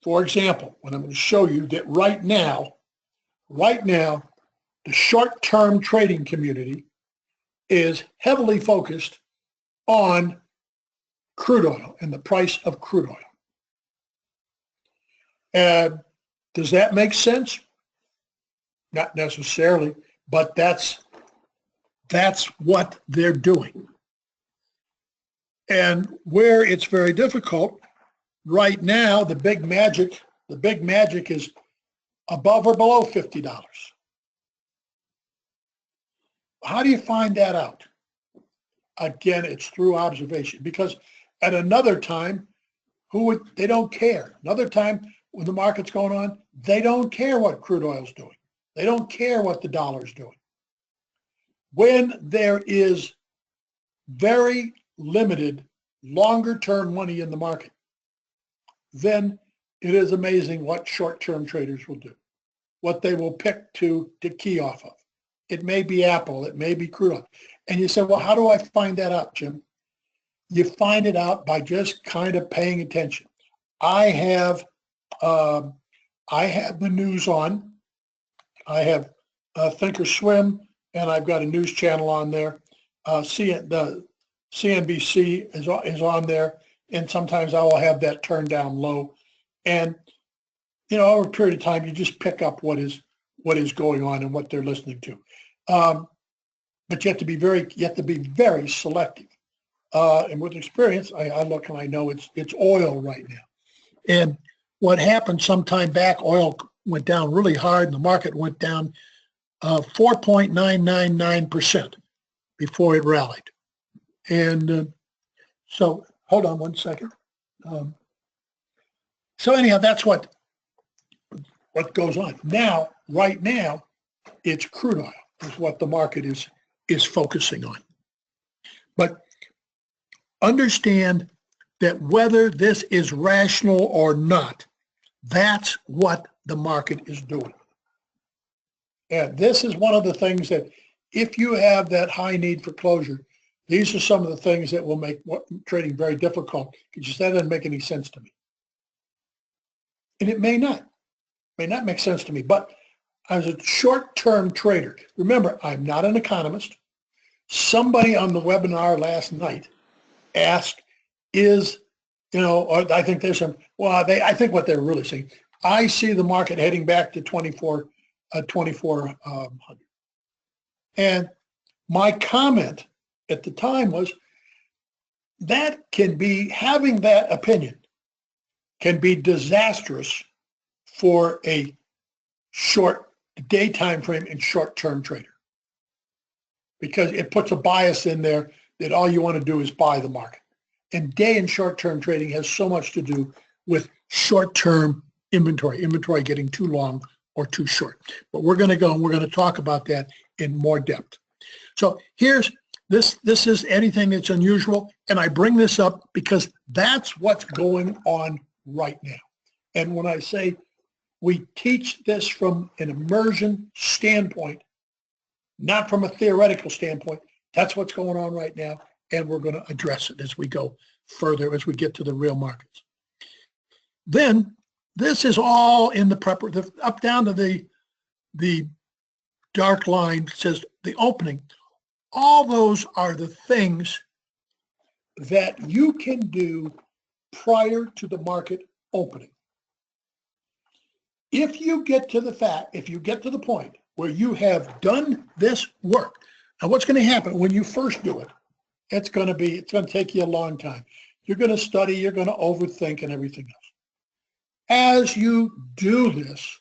For example, when I'm going to show you that right now, the short-term trading community is heavily focused on crude oil and the price of crude oil. And does that make sense? Not necessarily, but that's what they're doing. And where it's very difficult, right now, the big magic is above or below $50. How do you find that out? Again, it's through observation, because at another time, they don't care. Another time when the market's going on, they don't care what crude oil's doing. They don't care what the dollar's doing. When there is very limited longer-term money in the market, then it is amazing what short-term traders will do, what they will pick to key off of. It may be Apple, it may be crude oil. And you say, well, how do I find that out, Jim? You find it out by just kind of paying attention. I have the news on. I have Thinkorswim, and I've got a news channel on there. The CNBC is on there, and sometimes I will have that turned down low. And over a period of time, you just pick up what is going on and what they're listening to. But you have to be very selective. And with experience, I look and I know it's oil right now. And what happened some time back, oil went down really hard, and the market went down 4.999% before it rallied. And so, hold on one second. So anyhow, that's what goes on. Now, right now, it's crude oil is what the market is focusing on. But understand that whether this is rational or not, that's what the market is doing. And this is one of the things that if you have that high need for closure, these are some of the things that will make trading very difficult, because that doesn't make any sense to me. And it may not make sense to me, but as a short-term trader, remember, I'm not an economist. Somebody on the webinar last night asked, or I think there's some, I think what they're really saying, I see the market heading back to 2,400. And my comment at the time was, having that opinion can be disastrous for a short day time frame and short-term trader, because it puts a bias in there that all you want to do is buy the market. And day and short-term trading has so much to do with short-term inventory getting too long or too short. But we're going to go and we're going to talk about that in more depth. So here's this is anything that's unusual, and I bring this up because that's what's going on right now. And when I say we teach this from an immersion standpoint, not from a theoretical standpoint, that's what's going on right now, and we're going to address it as we go further, as we get to the real markets. Then this is all in the prepper, up down to the dark line says the opening. All those are the things that you can do prior to the market opening. If you get to the point where you have done this work, now what's going to happen when you first do it? It's going to take you a long time. You're going to study, you're going to overthink and everything else. As you do this,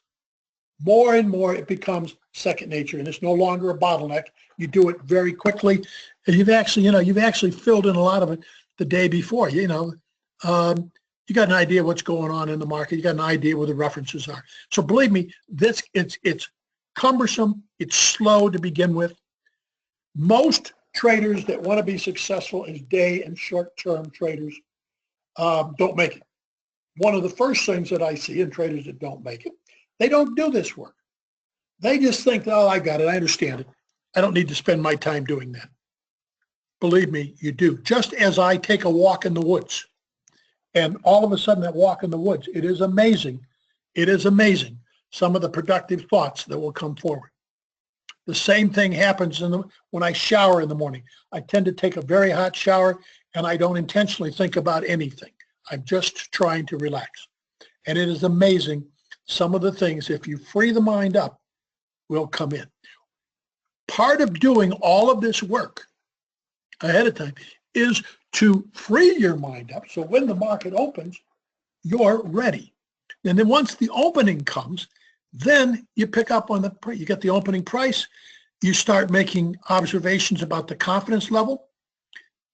more and more it becomes second nature, and it's no longer a bottleneck. You do it very quickly, and you've actually filled in a lot of it the day before. You got an idea what's going on in the market. You got an idea where the references are. So believe me, it's cumbersome. It's slow to begin with. Most traders that want to be successful as day and short-term traders don't make it. One of the first things that I see in traders that don't make it, they don't do this work. They just think, oh, I got it. I understand it. I don't need to spend my time doing that. Believe me, you do. Just as I take a walk in the woods, and all of a sudden that walk in the woods, it is amazing. It is amazing some of the productive thoughts that will come forward. The same thing happens when I shower in the morning. I tend to take a very hot shower, and I don't intentionally think about anything. I'm just trying to relax. And it is amazing some of the things, if you free the mind up, will come in. Part of doing all of this work ahead of time is to free your mind up so when the market opens, you're ready. And then once the opening comes, then you pick up on you get the opening price, you start making observations about the confidence level,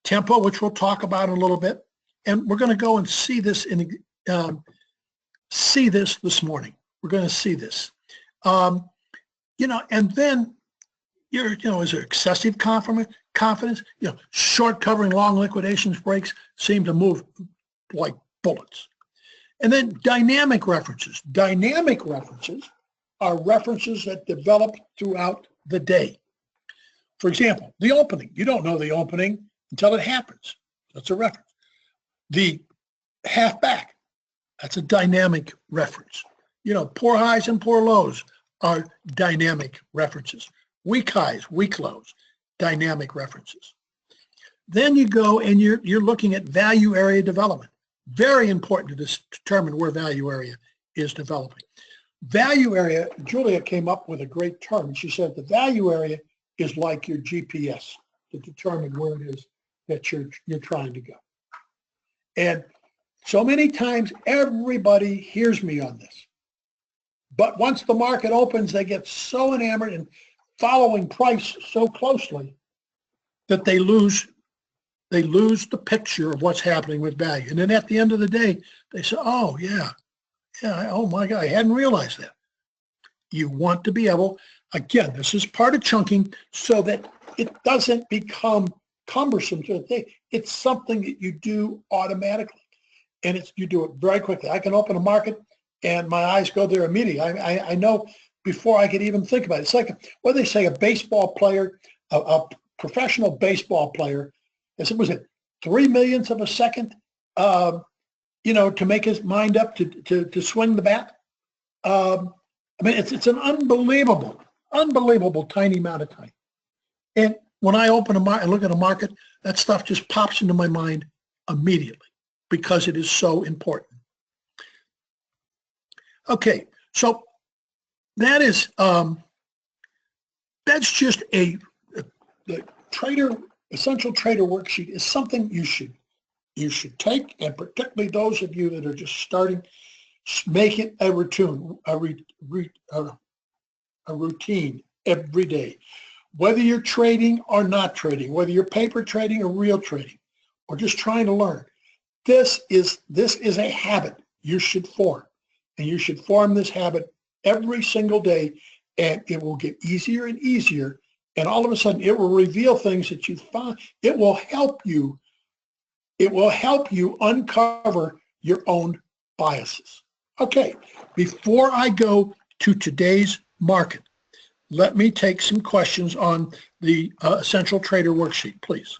tempo, which we'll talk about in a little bit. And we're going to go and see this this morning. We're going to see this. And then is there excessive confidence? Short covering, long liquidations breaks seem to move like bullets. And then dynamic references. Dynamic references are references that develop throughout the day. For example, the opening. You don't know the opening until it happens. That's a reference. The half back, that's a dynamic reference. Poor highs and poor lows are dynamic references. Weak highs, weak lows, dynamic references. Then you go and you're looking at value area development. Very important to determine where value area is developing. Value area, Julia came up with a great term. She said the value area is like your GPS to determine where it is that you're trying to go. And so many times everybody hears me on this. But once the market opens, they get so enamored in following price so closely that they lose the picture of what's happening with value. And then at the end of the day, they say, oh, yeah, oh my God, I hadn't realized that. You want to be able, again, this is part of chunking so that it doesn't become cumbersome to the thing. It's something that you do automatically, and you do it very quickly. I can open a market, and my eyes go there immediately. I know before I could even think about it. It's like what they say, a baseball player, a professional baseball player, was it 3/millionths of a second, to make his mind up to swing the bat. It's an unbelievable tiny amount of time. And when I open a market and look at a market, that stuff just pops into my mind immediately because it is so important. Okay, so that is that's just the essential trader worksheet is something you should take, and particularly those of you that are just starting, make it a routine every day. Whether you're trading or not trading, whether you're paper trading or real trading, or just trying to learn, this is a habit you should form. And you should form this habit every single day, and it will get easier and easier. And all of a sudden, it will reveal things that you find. It will help you. It will help you uncover your own biases. Okay, before I go to today's market, let me take some questions on the Essential Trader worksheet, please.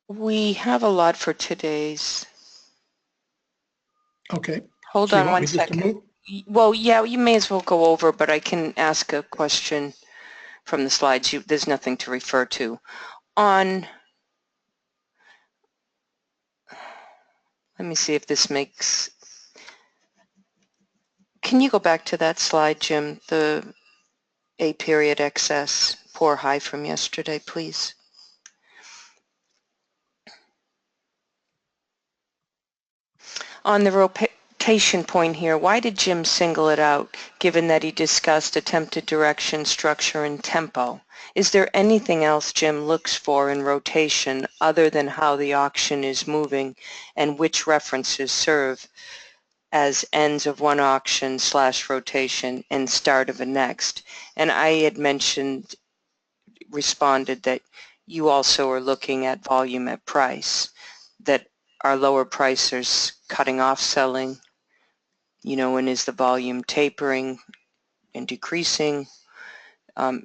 We have a lot for today's. Okay. Hold So you on want one me just to second. move? Well, yeah, you may as well go over, but I can ask a question from the slides. There's nothing to refer to. Let me see if this makes, can you go back to that slide, Jim? The A period excess, poor high from yesterday, please. On the rotation point here, why did Jim single it out, given that he discussed attempted direction, structure, and tempo? Is there anything else Jim looks for in rotation other than how the auction is moving and which references serve as ends of one auction / rotation and start of a next? And I had responded that you also are looking at volume at price, that our lower pricers cutting off selling, and is the volume tapering and decreasing?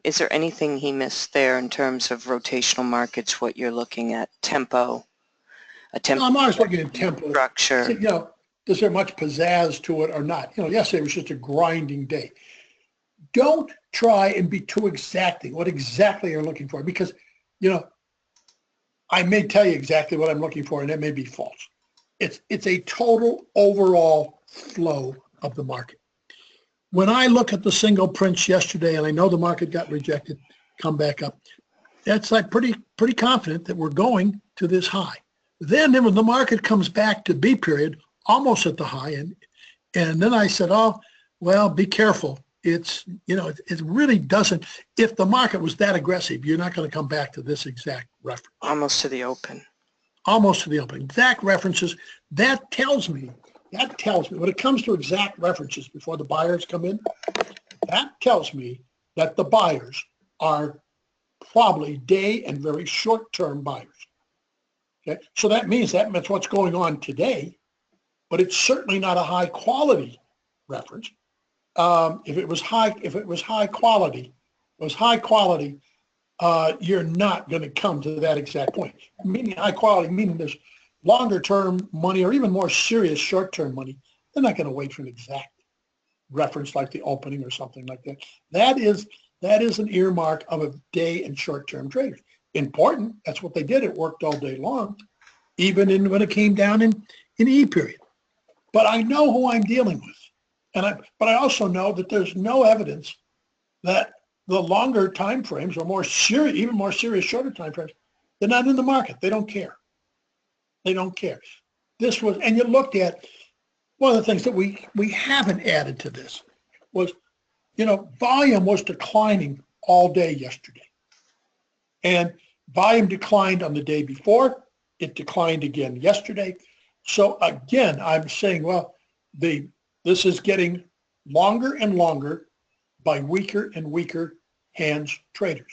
Is there anything he missed there in terms of rotational markets, what you're looking at, tempo, No, I'm always looking at tempo. structure? Is there much pizzazz to it or not? Yesterday was just a grinding day. Don't try and be too exacting what exactly you're looking for, because, I may tell you exactly what I'm looking for, and it may be false. It's a total overall flow of the market. When I look at the single prints yesterday, and I know the market got rejected, come back up, that's like pretty confident that we're going to this high. Then when the market comes back to B period, almost at the high, and then I said, oh, well, be careful. It really doesn't. If the market was that aggressive, you're not going to come back to this exact reference. Almost to the open. Almost to the open. Exact references. That tells me, when it comes to exact references before the buyers come in, that tells me that the buyers are probably day and very short-term buyers. Okay, so that means that's what's going on today, but it's certainly not a high quality reference. If it was high quality, you're not going to come to that exact point. Meaning high quality, meaning there's longer term money or even more serious short term money. They're not going to wait for an exact reference like the opening or something like that. That is an earmark of a day and short term traders. Important. That's what they did. It worked all day long, even when it came down in E period. But I know who I'm dealing with. But I also know that there's no evidence that the longer time frames or even more serious shorter time frames, they're not in the market. They don't care. They don't care. And you looked at one of the things that we haven't added to this was, volume was declining all day yesterday. And volume declined on the day before. It declined again yesterday. So again, I'm saying, well, this is getting longer and longer by weaker and weaker hands traders.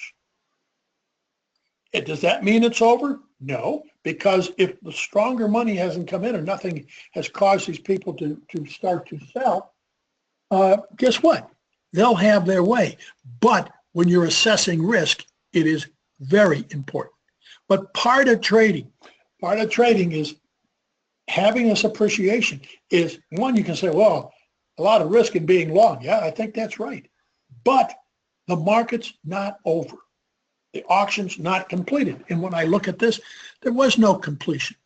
Does that mean it's over? No, because if the stronger money hasn't come in or nothing has caused these people to start to sell, guess what? They'll have their way. But when you're assessing risk, it is very important. But part of trading is having this appreciation is, one, you can say, well, a lot of risk in being long. Yeah, I think that's right. But the market's not over. The auction's not completed. And when I look at this, there was no completion.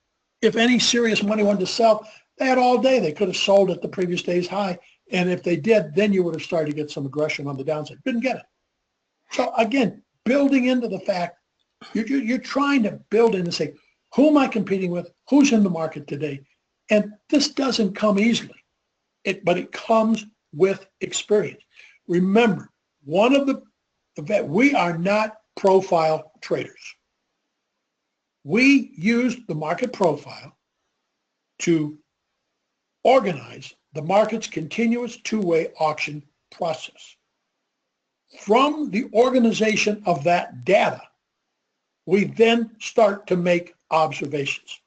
If any serious money wanted to sell, they had all day. They could have sold at the previous day's high. And if they did, then you would have started to get some aggression on the downside. Didn't get it. So again, building into the fact, you're trying to build in and say, who am I competing with? Who's in the market today? And this doesn't come easily, but it comes with experience. Remember, we are not profile traders. We use the market profile to organize the market's continuous two-way auction process. From the organization of that data, we then start to make observations.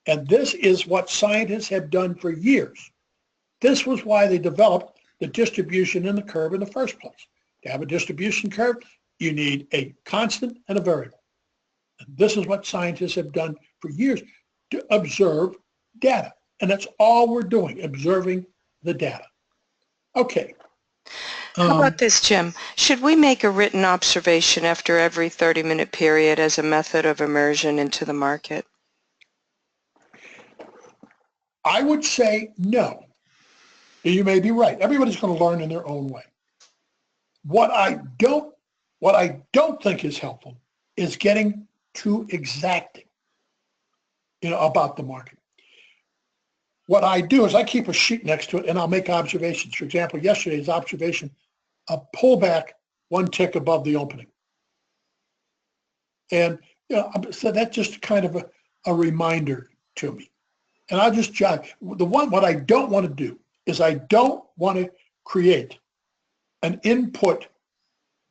And this is what scientists have done for years. This was why they developed the distribution in the curve in the first place. To have a distribution curve, you need a constant and a variable. And this is what scientists have done for years, to observe data. And that's all we're doing, observing the data. Okay. How about this, Jim? Should we make a written observation after every 30-minute period as a method of immersion into the market? I would say no. You may be right. Everybody's going to learn in their own way. What I don't think is helpful is getting too exacting, about the market. What I do is I keep a sheet next to it and I'll make observations. For example, yesterday's observation, a pullback one tick above the opening. And so that's just kind of a reminder to me. And I'll just jot what I don't want to do is I don't want to create an input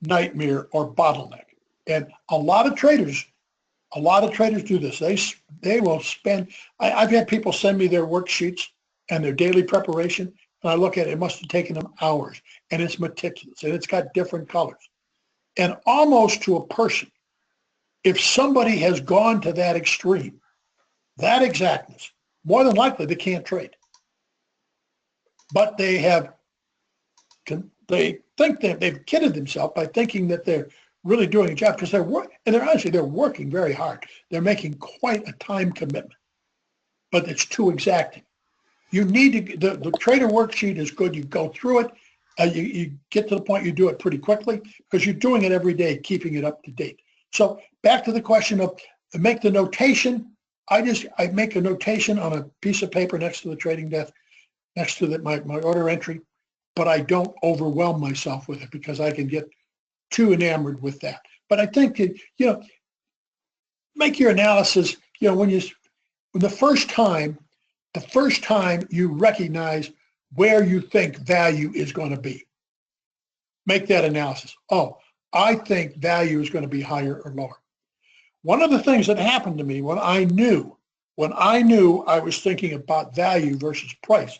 nightmare or bottleneck. And a lot of traders do this. They will spend, I've had people send me their worksheets and their daily preparation, and I look at it, it must have taken them hours, and it's meticulous, and it's got different colors. And almost to a person, if somebody has gone to that extreme, that exactness, more than likely they can't trade. But they think that they've kidded themselves by thinking that they're really doing a job, because they're working very hard. They're making quite a time commitment, but it's too exacting. You need to, the trader worksheet is good. You go through it, you get to the point, you do it pretty quickly because you're doing it every day, keeping it up to date. So back to the question of make the notation. I make a notation on a piece of paper next to the trading desk, next to my order entry, but I don't overwhelm myself with it because I can get too enamored with that. But I think that, make your analysis, when the first time you recognize where you think value is going to be, make that analysis. Oh, I think value is going to be higher or lower. One of the things that happened to me when I knew I was thinking about value versus price,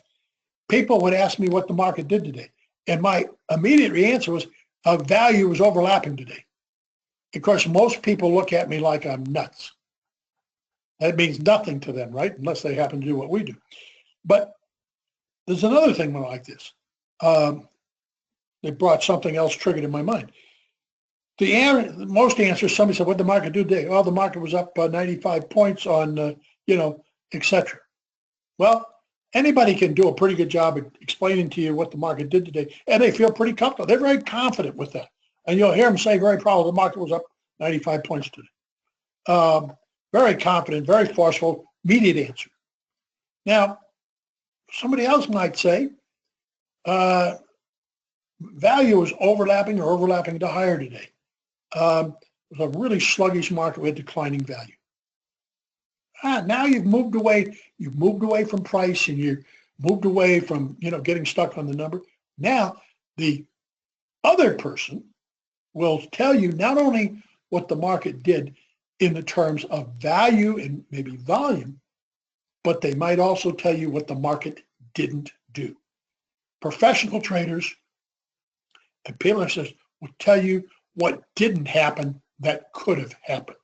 people would ask me what the market did today. And my immediate answer was, value was overlapping today. Of course, most people look at me like I'm nuts. That means nothing to them, right? Unless they happen to do what we do. But there's another thing like this. They brought something else triggered in my mind. Most answers, somebody said, what did the market do today? Oh, the market was up 95 points on, et cetera. Well, anybody can do a pretty good job of explaining to you what the market did today, and they feel pretty comfortable. They're very confident with that. And you'll hear them say very proud, the market was up 95 points today. Very confident, very forceful, immediate answer. Now, somebody else might say, value was overlapping to higher today. It was a really sluggish market with declining value. Now you've moved away from price, and you've moved away from getting stuck on the number. Now the other person will tell you not only what the market did in the terms of value and maybe volume, but they might also tell you what the market didn't do. Professional traders and people will tell you what didn't happen that could have happened.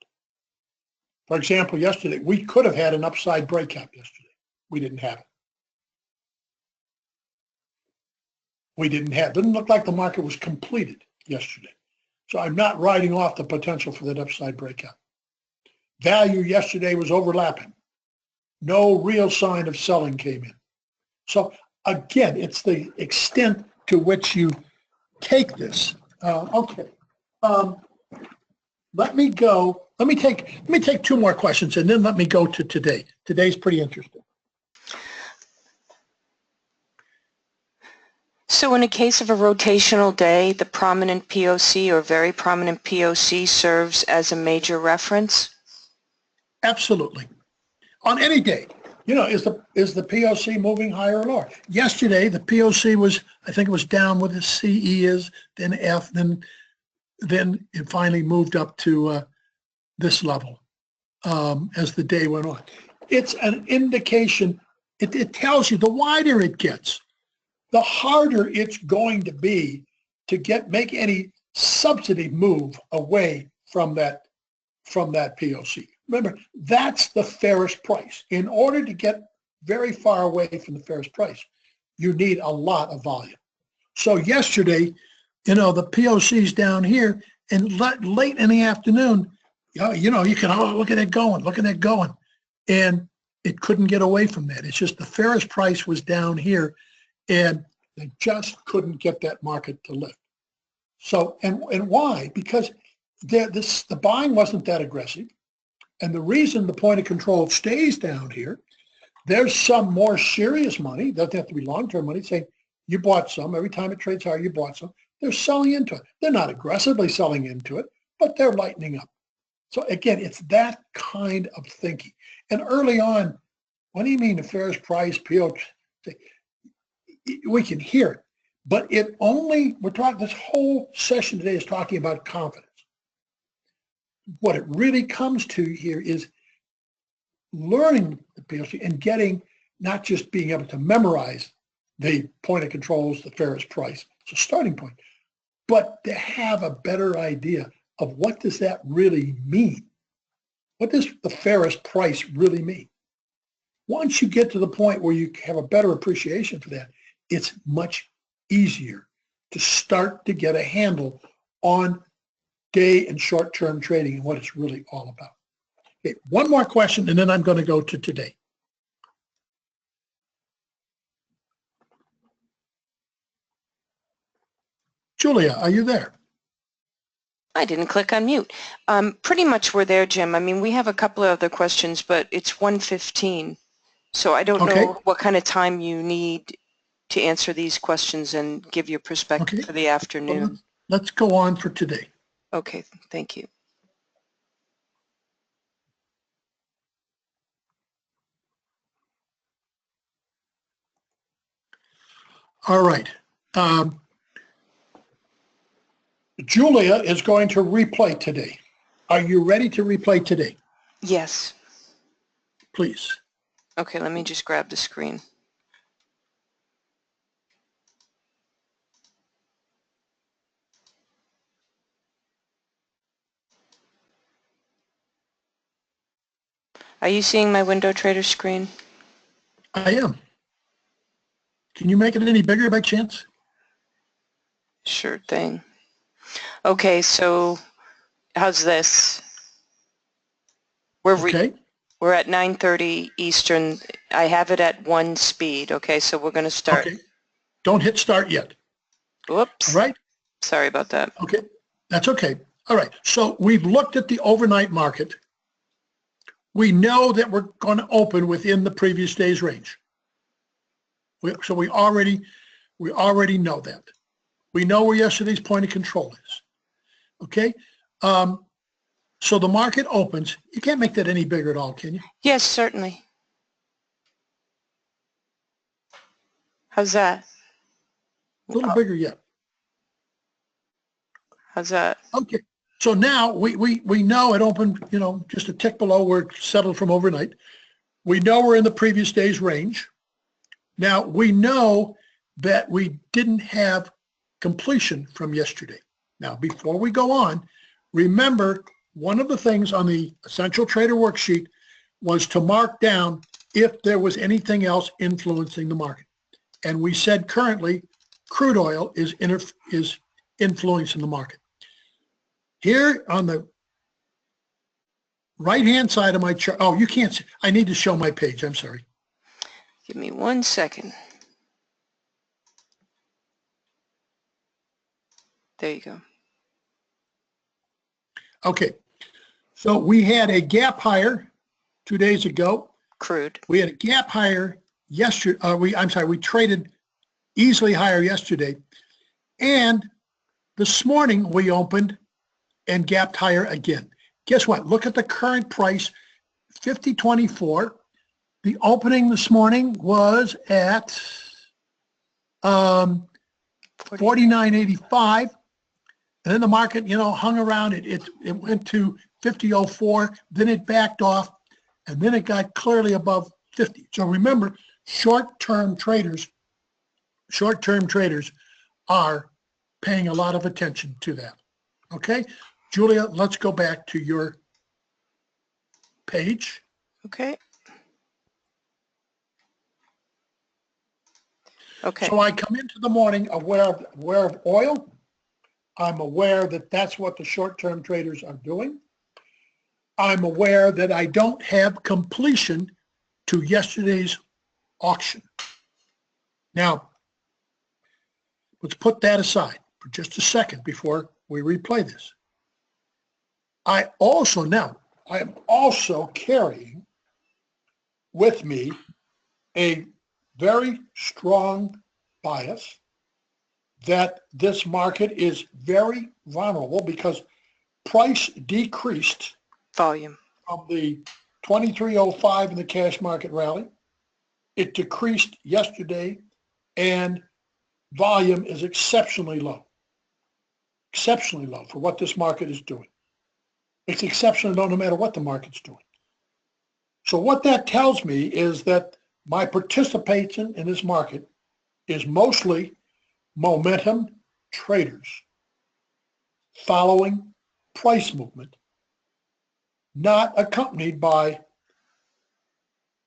For example, yesterday, we could have had an upside breakout yesterday. We didn't have it. Didn't look like the market was completed yesterday. So I'm not writing off the potential for that upside breakout. Value yesterday was overlapping. No real sign of selling came in. So again, it's the extent to which you take this. Okay. Let me take two more questions, and then let me go to today. Today's pretty interesting. So in a case of a rotational day, the prominent POC or very prominent POC serves as a major reference? Absolutely. On any day. is the POC moving higher or lower? Yesterday, the POC was, I think it was down with the CE is, then F, then it finally moved up to this level as the day went on. It's an indication. It tells you the wider it gets, the harder it's going to be to make any subsidy move away from that POC. Remember, that's the fairest price. In order to get very far away from the fairest price, you need a lot of volume. So yesterday, the POC's down here, and late in the afternoon, you can, look at it going, and it couldn't get away from that. It's just the fairest price was down here, and they just couldn't get that market to lift. So, and why? Because the buying wasn't that aggressive. And the reason the point of control stays down here, there's some more serious money, doesn't have to be long-term money, saying you bought some, every time it trades higher, you bought some. They're selling into it. They're not aggressively selling into it, but they're lightening up. So again, it's that kind of thinking. And early on, what do you mean the fairest price, PO? We can hear it, but this whole session today is talking about confidence. What it really comes to here is learning the PLC and getting, not just being able to memorize the point of controls, the fairest price, it's a starting point, but to have a better idea of what does that really mean? What does the fairest price really mean? Once you get to the point where you have a better appreciation for that, it's much easier to start to get a handle on day and short-term trading and what it's really all about. Okay, one more question, and then I'm going to go to today. Julia, are you there? I didn't click on mute. Pretty much we're there, Jim. I mean, we have a couple of other questions, but it's 1:15, so I don't know what kind of time you need to answer these questions and give your perspective for the afternoon. Well, let's go on for today. Okay, thank you. All right. Julia is going to replay today. Are you ready to replay today? Yes. Please. Okay, let me just grab the screen. Are you seeing my window trader screen? I am. Can you make it any bigger by chance? Sure thing. Okay, so how's this? We're at 9:30 Eastern. I have it at 1 speed. Okay, so we're going to start. Okay. Don't hit start yet. Whoops. All right. Sorry about that. Okay. That's okay. All right. So we've looked at the overnight market. We know that we're going to open within the previous day's range. So we already know that. We know where yesterday's point of control is. Okay. So the market opens. You can't make that any bigger at all, can you? Yes, certainly. How's that? A little bigger yet. How's that? Okay. So now we know it opened, just a tick below where it settled from overnight. We know we're in the previous day's range. Now we know that we didn't have completion from yesterday. Now, before we go on, remember one of the things on the Essential Trader worksheet was to mark down if there was anything else influencing the market. And we said currently crude oil is influencing the market. Here on the right-hand side of my chart, oh, you can't see. I need to show my page. I'm sorry. Give me 1 second. There you go. Okay. So we had a gap higher 2 days ago. Crude. We had a gap higher yesterday. We traded easily higher yesterday. And this morning we opened and gapped higher again. Guess what? Look at the current price, 50.24. The opening this morning was at 49.85, and then the market, hung around it. It went to 50.04, then it backed off, and then it got clearly above 50. So remember, short-term traders are paying a lot of attention to that. Okay, Julia, let's go back to your page. Okay. Okay. So I come into the morning aware of oil. I'm aware that that's what the short-term traders are doing. I'm aware that I don't have completion to yesterday's auction. Now, let's put that aside for just a second before we replay this. I am also carrying with me a very strong bias that this market is very vulnerable because price decreased volume from the 23.05 in the cash market rally. It decreased yesterday, and volume is exceptionally low for what this market is doing. It's exceptionally low no matter what the market's doing. So what that tells me is that my participation in this market is mostly momentum traders following price movement, not accompanied by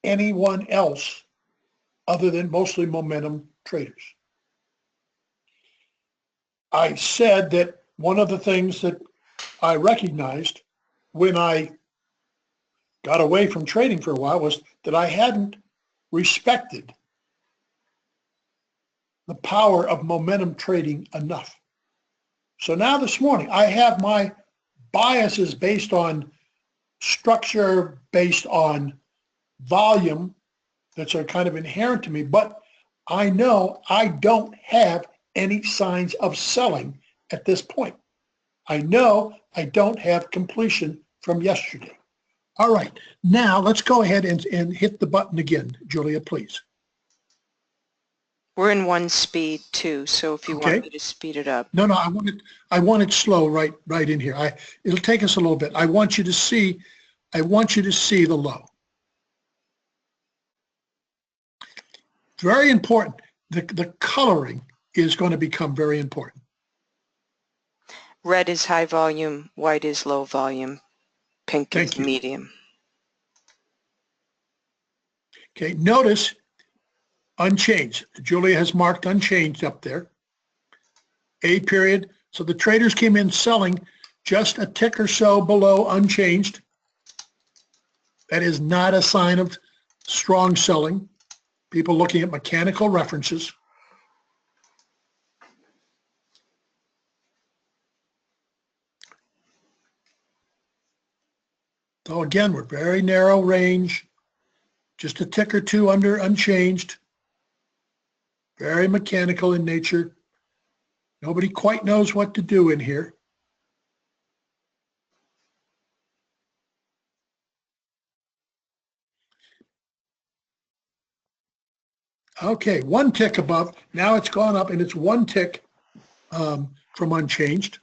anyone else other than mostly momentum traders. I said that one of the things that I recognized when I got away from trading for a while was that I hadn't respected the power of momentum trading enough. So now this morning, I have my biases based on structure, based on volume that's are kind of inherent to me, but I know I don't have any signs of selling at this point. I know I don't have completion from yesterday. All right, now let's go ahead and hit the button again, Julia, please. We're in one speed too, so if you Okay. want me to speed it up. No, I want it slow right in here. It'll take us a little bit. I want you to see the low. Very important. The coloring is going to become very important. Red is high volume, white is low volume, pink is medium. Okay, notice unchanged. Julia has marked unchanged up there. A period. So the traders came in selling just a tick or so below unchanged. That is not a sign of strong selling. People looking at mechanical references. So again, we're very narrow range, just a tick or two under unchanged, very mechanical in nature. Nobody quite knows what to do in here. Okay, one tick above. Now it's gone up and it's one tick from unchanged.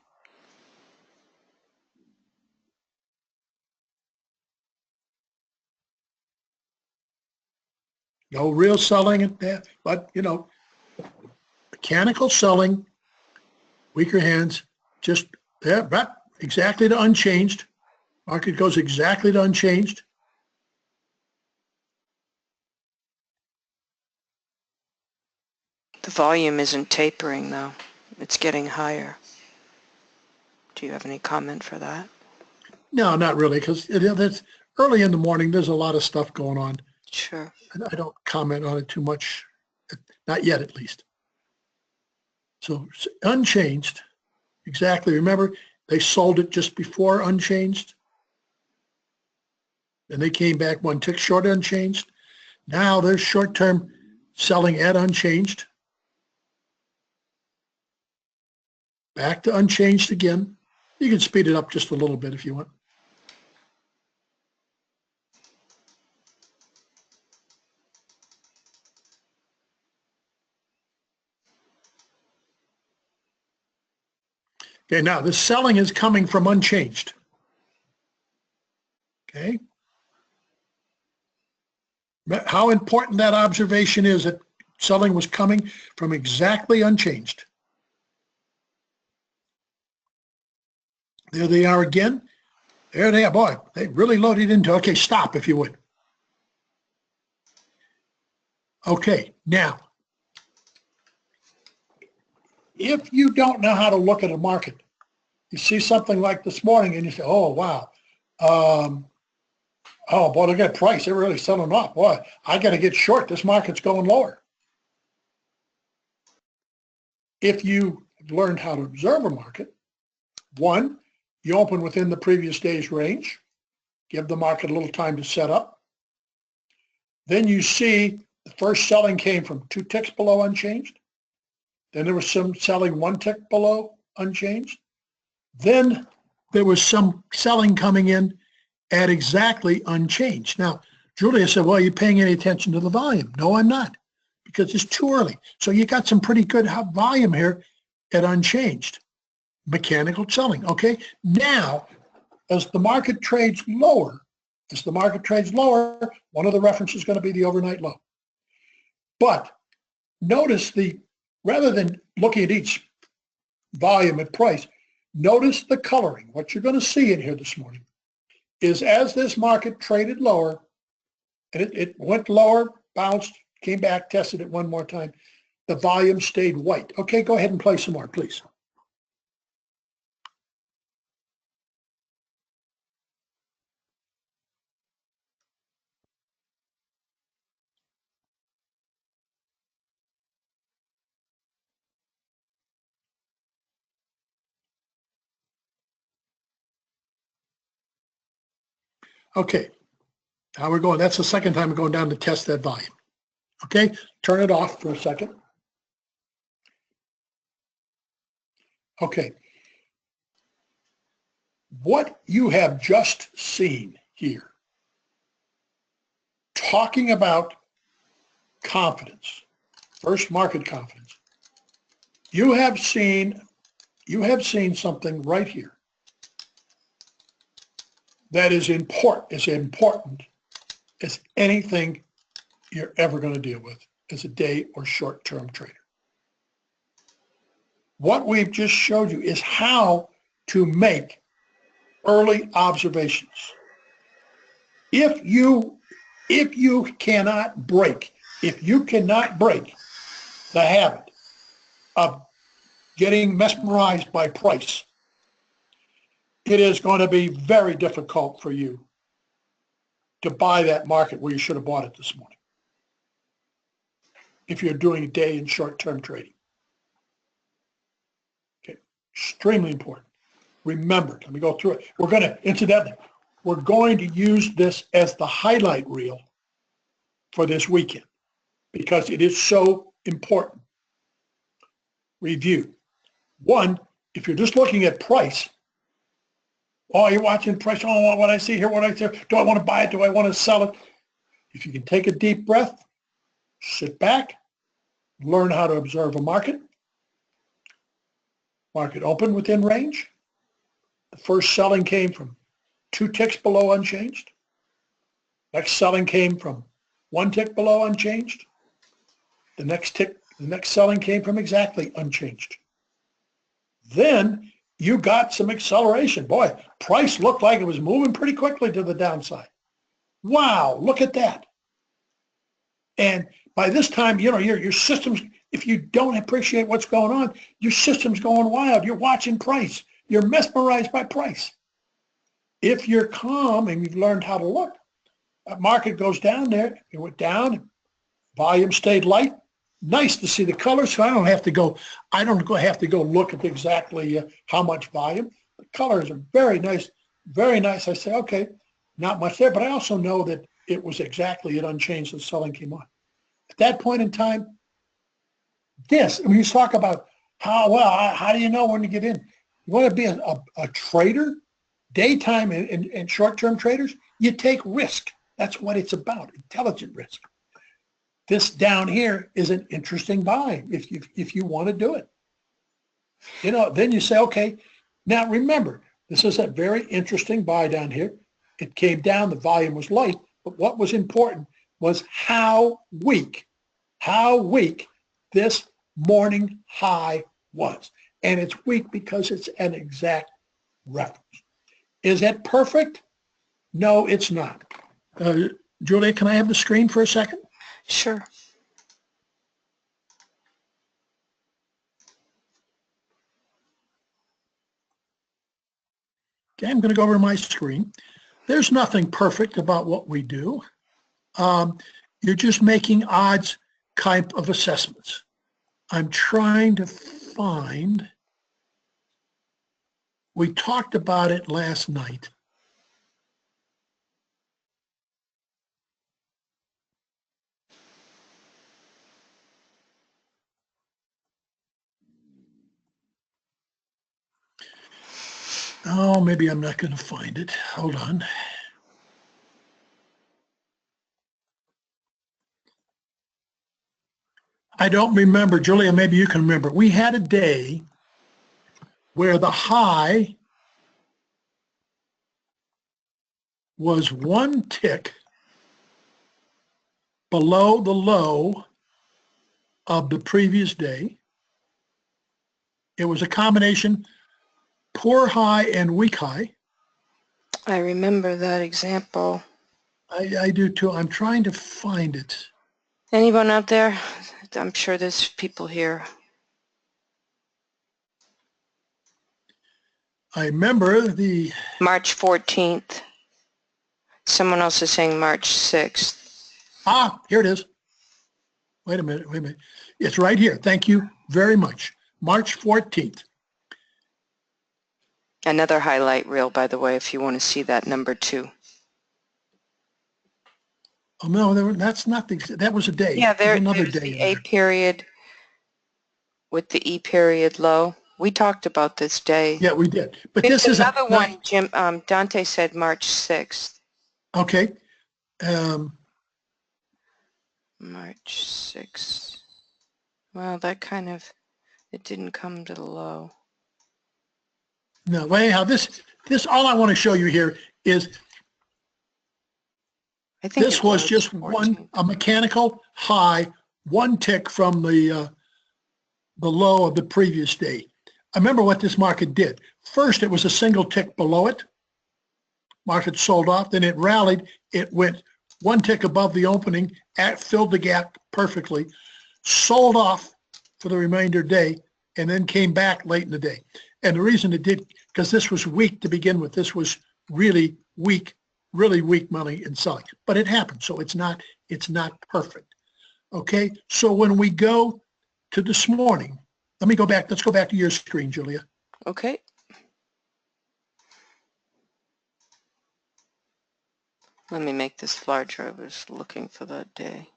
No real selling at that, but mechanical selling, weaker hands, just exactly to unchanged. Market goes exactly to unchanged. The volume isn't tapering though. It's getting higher. Do you have any comment for that? No, not really, because it's early in the morning. There's a lot of stuff going on. Sure. I don't comment on it too much, not yet at least. So unchanged, exactly. Remember, they sold it just before unchanged. And they came back one tick short unchanged. Now there's short-term selling at unchanged. Back to unchanged again. You can speed it up just a little bit if you want. Okay, now the selling is coming from unchanged. Okay. How important that observation is that selling was coming from exactly unchanged. There they are again. There they are. Boy, they really loaded into. Okay, stop if you would. Okay, now, if you don't know how to look at a market, you see something like this morning and you say, oh, wow. Oh, boy, look at price. They're really selling off. Boy, I got to get short. This market's going lower. If you learned how to observe a market, one, you open within the previous day's range, give the market a little time to set up. Then you see the first selling came from 2 ticks below unchanged. Then there was some selling 1 tick below unchanged. Then there was some selling coming in at exactly unchanged. Now, Julia said, well, are you paying any attention to the volume? No, I'm not, because it's too early. So you got some pretty good volume here at unchanged. Mechanical selling. Okay. Now, as the market trades lower, one of the references is going to be the overnight low. But notice rather than looking at each volume and price, notice the coloring. What you're going to see in here this morning is as this market traded lower, and it went lower, bounced, came back, tested it one more time, the volume stayed white. Okay, go ahead and play some more, please. Okay, now we're going, that's the second time we're going down to test that volume. Okay, turn it off for a second. Okay, what you have just seen here, talking about confidence, first market confidence, you have seen something right here that is important as anything you're ever going to deal with as a day or short-term trader. What we've just showed you is how to make early observations. If you cannot break the habit of getting mesmerized by price, it is going to be very difficult for you to buy that market where you should have bought it this morning if you're doing day and short-term trading. Okay, extremely important. Remember, let me go through it. Incidentally, we're going to use this as the highlight reel for this weekend because it is so important. Review. One, if you're just looking at price, oh, you're watching price, oh, what I see here, what I see, do I want to buy it, do I want to sell it? If you can take a deep breath, sit back, learn how to observe a market. Market open within range. The first selling came from 2 ticks below unchanged. Next selling came from 1 tick below unchanged. The next selling came from exactly unchanged. Then you got some acceleration. Boy, price looked like it was moving pretty quickly to the downside. Wow, look at that. And by this time, you know, your system's, if you don't appreciate what's going on, your system's going wild. You're watching price. You're mesmerized by price. If you're calm and you've learned how to look, that market goes down there. It went down. Volume stayed light. Nice to see the colors. So I don't have to go look at exactly how much volume. The colors are very nice, very nice. I say, okay, not much there, but I also know that it was exactly at unchanged as selling came on. At that point in time, when you talk about how do you know when to get in? You want to be a trader, daytime and short-term traders, you take risk. That's what it's about, intelligent risk. This down here is an interesting buy if you want to do it. You know, then you say, okay, Now remember, this is a very interesting buy down here. It came down, the volume was light, but what was important was how weak this morning high was. And it's weak because it's an exact reference. Is it perfect? No, it's not. Julia, can I have the screen for a second? Sure. Okay, I'm going to go over to my screen. There's nothing perfect about what we do. You're just making odds type of assessments. I'm trying to find, we talked about it last night. Oh, maybe I'm not going to find it. Hold on. I don't remember. Julia, maybe you can remember. We had a day where the high was one tick below the low of the previous day. It was a combination poor high and weak high. I remember that example. I do too. I'm trying to find it. Anyone out there? I'm sure there's people here. I remember the March 14th. Someone else is saying March 6th. Ah, here it is. Wait a minute. It's right here. Thank you very much. March 14th. Another highlight reel, by the way, if you want to see that number 2. Oh no, that's not that was a day. Yeah, there's another the day. A period with the E period low. We talked about this day. Yeah, we did. But There's this is another one. Jim Dante said March 6th. Okay. March 6th. Well, that kind of, it didn't come to the low. No, well, anyhow, this all I want to show you here is I think this was just 14th. a mechanical high, one tick from the low of the previous day. I remember what this market did. First, it was a single tick below it. Market sold off, then it rallied. It went one tick above the opening, filled the gap perfectly, sold off for the remainder day, and then came back late in the day. And the reason it did, because this was weak to begin with. This was really weak money in selling. But it happened, so it's not perfect. Okay, so when we go to this morning, let's go back to your screen, Julia. Okay. Let me make this larger. I was looking for that day.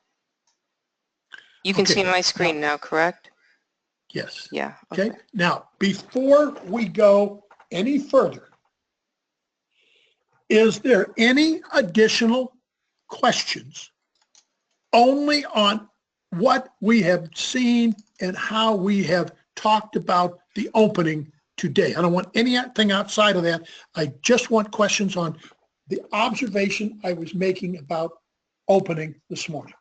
You can see my screen now, correct? Yes. Yeah. Okay. Now, before we go any further, is there any additional questions only on what we have seen and how we have talked about the opening today? I don't want anything outside of that. I just want questions on the observation I was making about opening this morning.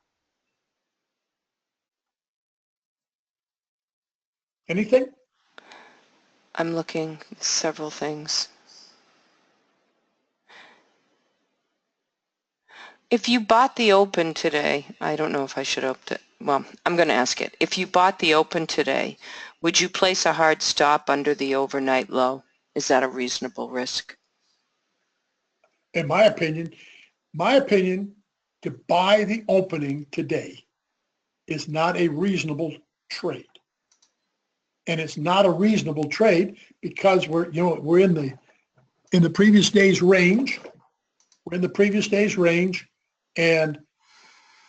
Anything? I'm looking at several things. If you bought the open today, I don't know if I should open it. Well, I'm going to ask it. If you bought the open today, would you place a hard stop under the overnight low? Is that a reasonable risk? In my opinion, to buy the opening today is not a reasonable trade. And it's not a reasonable trade because we're in the previous day's range. We're in the previous day's range, and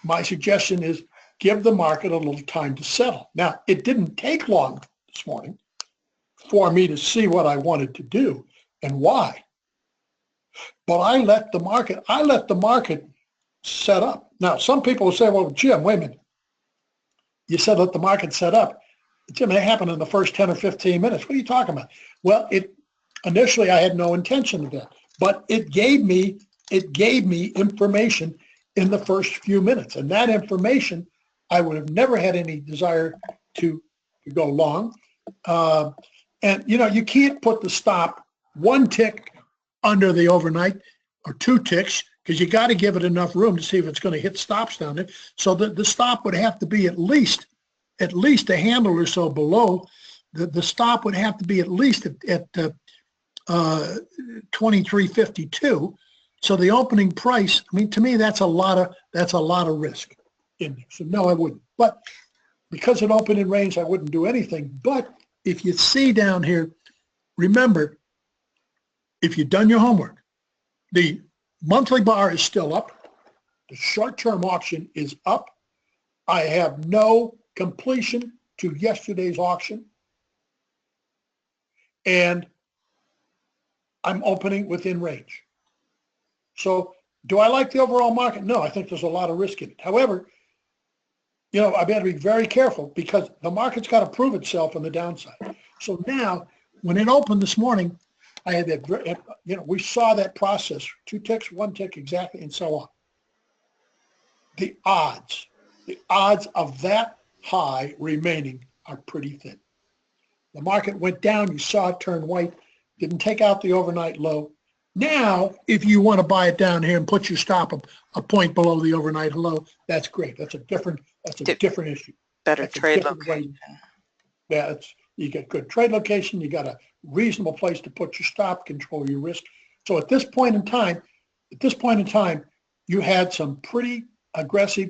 my suggestion is give the market a little time to settle. Now, it didn't take long this morning for me to see what I wanted to do and why. But I let the market set up. Now, some people will say, well, Jim, wait a minute. You said let the market set up. Jim, it happened in the first 10 or 15 minutes. What are you talking about? Well, Initially, I had no intention of that, but it gave me information in the first few minutes, and that information I would have never had any desire to go long. And you can't put the stop one tick under the overnight or two ticks, because you got to give it enough room to see if it's going to hit stops down there. So the stop would have to be at least a handle or so below. The stop would have to be at least at 23.52. So the opening price, I mean, to me, that's a lot of risk in there. So no, I wouldn't. But because it opened in range, I wouldn't do anything. But if you see down here, remember, if you've done your homework, the monthly bar is still up. The short-term auction is up. I have no completion to yesterday's auction. And I'm opening within range. So do I like the overall market? No, I think there's a lot of risk in it. However, I better be very careful because the market's got to prove itself on the downside. So now, when it opened this morning, I had that, we saw that process, 2 ticks, 1 tick exactly, and so on. The odds of that high remaining are pretty thin. The market went down, you saw it turn white, didn't take out the overnight low. Now, if you want to buy it down here and put your stop a point below the overnight low, that's great. That's a different issue. Better trade location. Yeah, you get good trade location, you got a reasonable place to put your stop, control your risk. So at this point in time, you had some pretty aggressive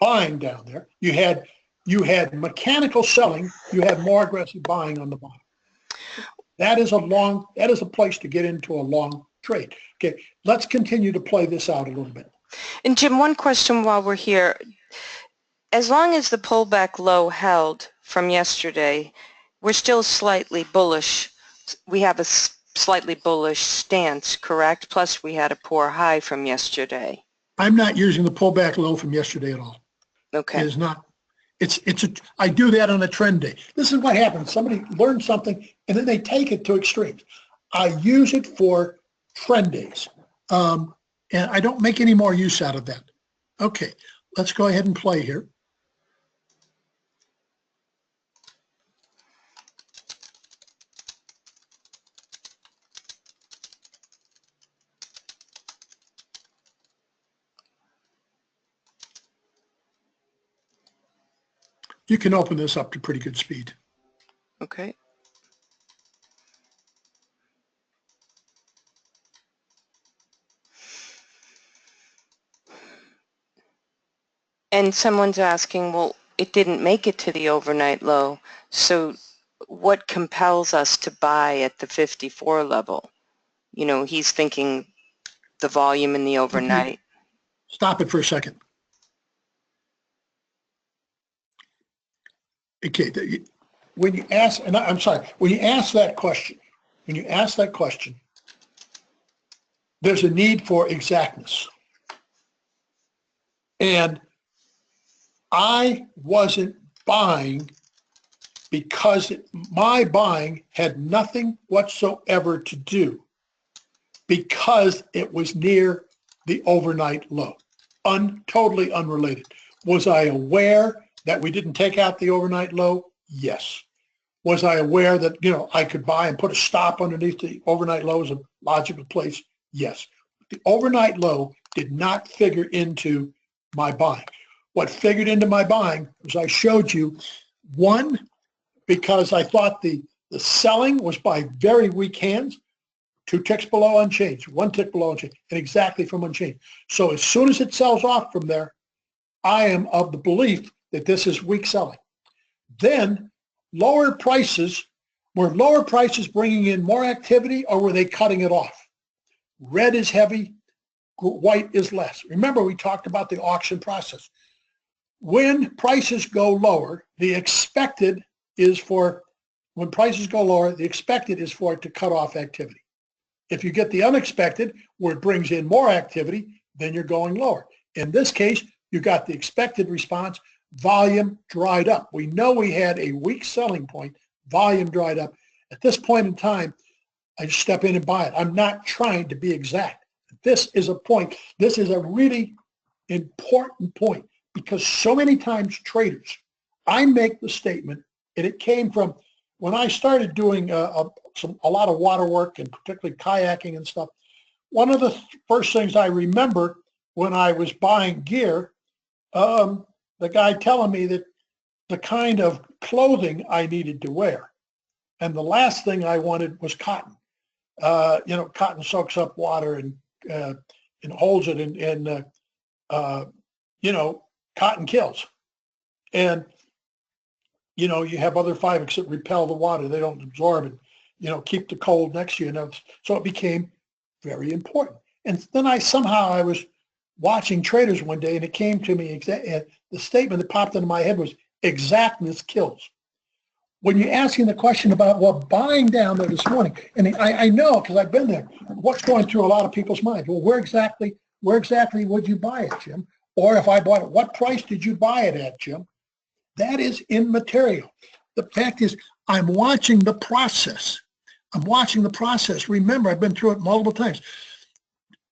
buying down there. You had mechanical selling, you had more aggressive buying on the bottom. That is a place to get into a long trade. Okay, let's continue to play this out a little bit. And Jim, one question while we're here. As long as the pullback low held from yesterday, we're still slightly bullish. We have a slightly bullish stance, correct? Plus we had a poor high from yesterday. I'm not using the pullback low from yesterday at all. Okay. It is not. I do that on a trend day. This is what happens. Somebody learns something and then they take it to extremes. I use it for trend days. And I don't make any more use out of that. Okay, let's go ahead and play here. You can open this up to pretty good speed. Okay. And someone's asking, well, it didn't make it to the overnight low. So what compels us to buy at the 54 level? He's thinking the volume in the overnight. Stop it for a second. Okay, when you ask, and I'm sorry, when you ask that question, there's a need for exactness. And I wasn't buying because my buying had nothing whatsoever to do because it was near the overnight low, totally unrelated. Was I aware that we didn't take out the overnight low? Yes. Was I aware that, I could buy and put a stop underneath the overnight low as a logical place? Yes. The overnight low did not figure into my buying. What figured into my buying, as I showed you, one, because I thought the selling was by very weak hands, 2 ticks below unchanged, 1 tick below unchanged, and exactly from unchanged. So as soon as it sells off from there, I am of the belief that this is weak selling. Then lower prices, were lower prices bringing in more activity or were they cutting it off? Red is heavy, white is less. Remember, we talked about the auction process. When prices go lower, the expected is for, when prices go lower, the expected is for it to cut off activity. If you get the unexpected, where it brings in more activity, then you're going lower. In this case, you got the expected response, volume dried up. We know we had a weak selling point, volume dried up. At this point in time, I just step in and buy it. I'm not trying to be exact. This is a point. This is a really important point because so many times traders, I make the statement, and it came from when I started doing a lot of water work and particularly kayaking and stuff. One of the first things I remember when I was buying gear, the guy telling me that the kind of clothing I needed to wear. And the last thing I wanted was cotton. Cotton soaks up water and holds it, and cotton kills. And, you have other fibers that repel the water. They don't absorb and, keep the cold next to you. So it became very important. And then I was watching traders one day, and it came to me, the statement that popped into my head was, exactness kills. When you're asking the question about, buying down there this morning, and I know because I've been there, what's going through a lot of people's minds? Well, where exactly would you buy it, Jim? Or if I bought it, what price did you buy it at, Jim? That is immaterial. The fact is, I'm watching the process. Remember, I've been through it multiple times.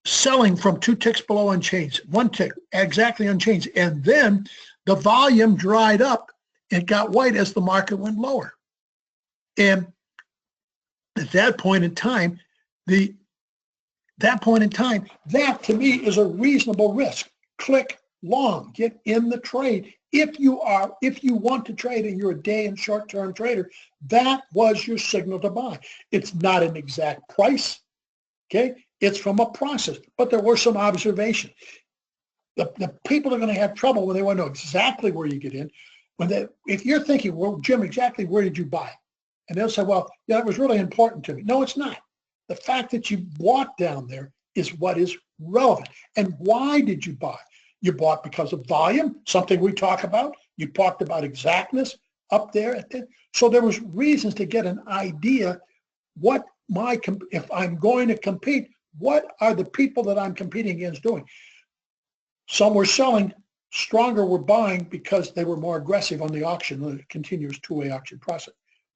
Selling from 2 ticks below unchanged, 1 tick exactly unchanged, and then the volume dried up. It got white as the market went lower. And at that point in time, that to me is a reasonable risk. Click long, get in the trade. If you want to trade and you're a day and short-term trader, that was your signal to buy. It's not an exact price, okay? It's from a process, but there were some observations. The people are going to have trouble when they want to know exactly where you get in. If you're thinking, well, Jim, exactly where did you buy? And they'll say, well, yeah, that was really important to me. No, it's not. The fact that you bought down there is what is relevant. And why did you buy? You bought because of volume, something we talk about. You talked about exactness up there. So there was reasons to get an idea if I'm going to compete, what are the people that I'm competing against doing? Some were selling, stronger were buying because they were more aggressive on the auction, the continuous two-way auction process.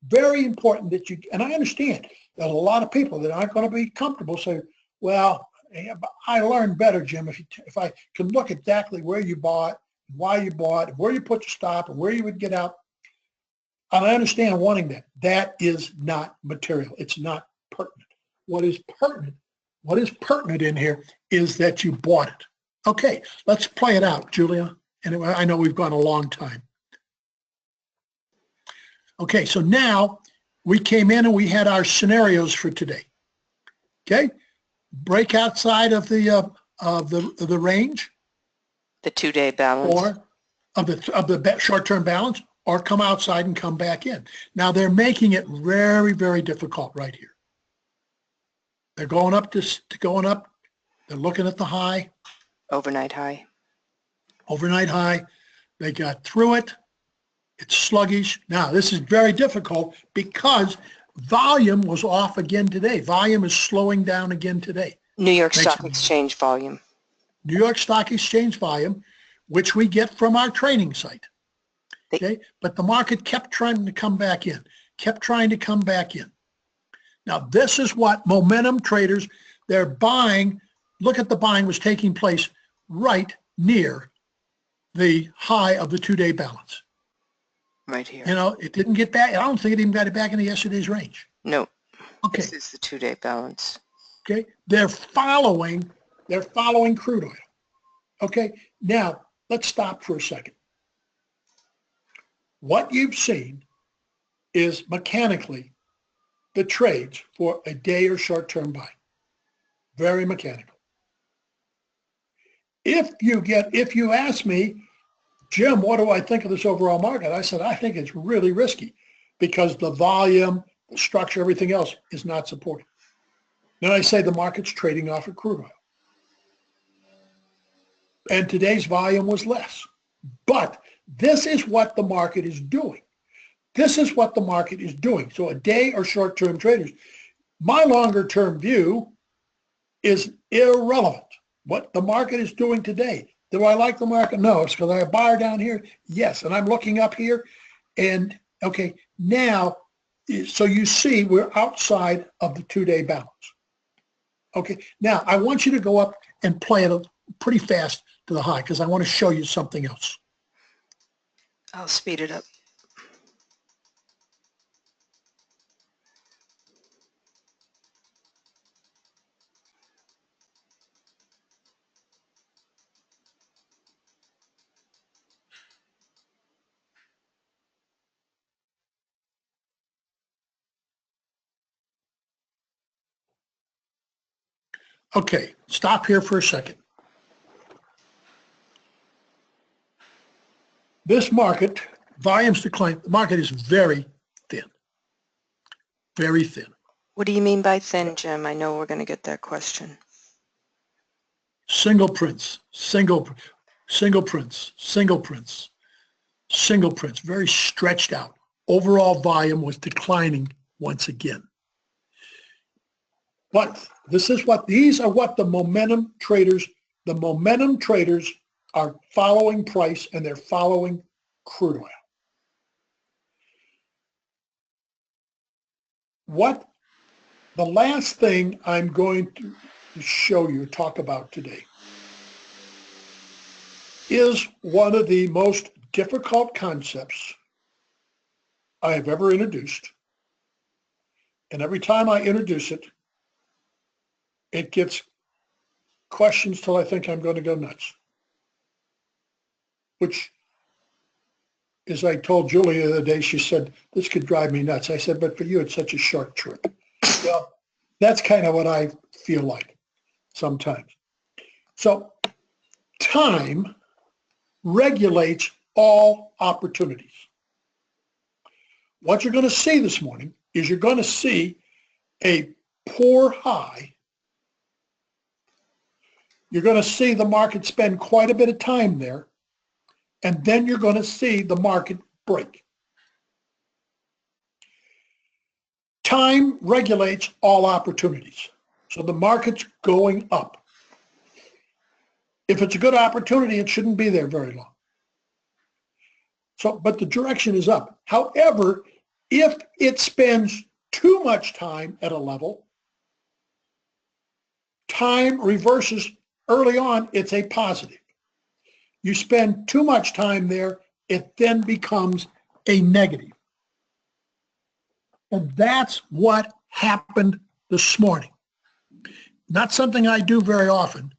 Very important that and I understand there's a lot of people that aren't going to be comfortable saying, well, I learned better, Jim, if I can look exactly where you bought, why you bought, where you put your stop, and where you would get out. And I understand wanting that. That is not material. It's not pertinent. What is pertinent in here is that you bought it. Okay, let's play it out, Julia. And I know we've gone a long time. Okay, so now we came in and we had our scenarios for today. Okay, break outside of the range. The 2-day balance. Or of the short-term balance, or come outside and come back in. Now they're making it very, very difficult right here. They're going up going up. They're looking at the high. Overnight high. Overnight high. They got through it. It's sluggish. Now, this is very difficult because volume was off again today. Volume is slowing down again today. New York Stock Exchange volume. New York Stock Exchange volume, which we get from our training site. Okay, but the market kept trying to come back in, Now, this is what momentum traders, they're buying. Look at the buying was taking place right near the high of the 2-day balance. Right here. It didn't get back. I don't think it even got it back into yesterday's range. No. Okay. This is the 2-day balance. Okay. They're following crude oil. Okay. Now, let's stop for a second. What you've seen is mechanically the trades for a day or short-term buy. Very mechanical. If you ask me, Jim, what do I think of this overall market? I said, I think it's really risky because the volume, the structure, everything else is not supported. Then I say the market's trading off of crude oil. And today's volume was less. But this is what the market is doing. So a day or short-term traders, my longer-term view is irrelevant. What the market is doing today. Do I like the market? No. It's because I have a buyer down here. Yes. And I'm looking up here. And okay, now So you see we're outside of the 2-day balance. Okay, now I want you to go up and play it pretty fast to the high because I want to show you something else. I'll speed it up. Okay, stop here for a second. This market, volumes decline. The market is very thin, very thin. What do you mean by thin, Jim? I know we're going to get that question. Single prints, single prints, single prints, single prints, very stretched out. Overall volume was declining once again. But these are what the momentum traders are following price, and they're following crude oil. The last thing I'm going to show you, talk about today, is one of the most difficult concepts I have ever introduced. And every time I introduce it, it gets questions till I think I'm going to go nuts. Which, as I told Julie the other day, she said, this could drive me nuts. I said, but for you, it's such a short trip. Well, that's kind of what I feel like sometimes. So time regulates all opportunities. What you're going to see this morning is you're going to see a poor high. You're going to see the market spend quite a bit of time there, and then you're going to see the market break. Time regulates all opportunities. So the market's going up. If it's a good opportunity, it shouldn't be there very long. So, but the direction is up. However, if it spends too much time at a level, time reverses early on, it's a positive. You spend too much time there, it then becomes a negative. And that's what happened this morning. Not something I do very often,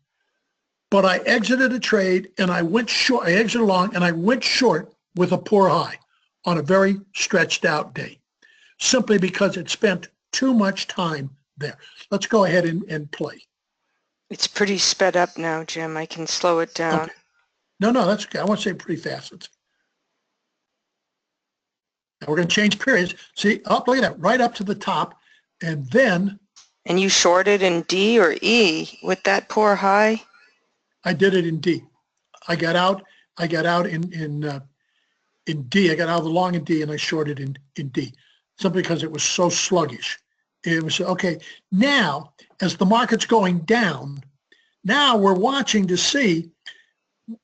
but I exited a trade and I went short. I exited long and I went short with a poor high on a very stretched out day, simply because it spent too much time there. Let's go ahead and play. It's pretty sped up now, Jim. I can slow it down. Okay. No, that's okay. I want to say pretty fast. Now we're going to change periods. See, look at that, right up to the top, and then. And you shorted in D or E with that poor high? I did it in D. I got out in D. I got out of the long in D, and I shorted in D, simply because it was so sluggish. It was okay. Now, as the market's going down, now we're watching to see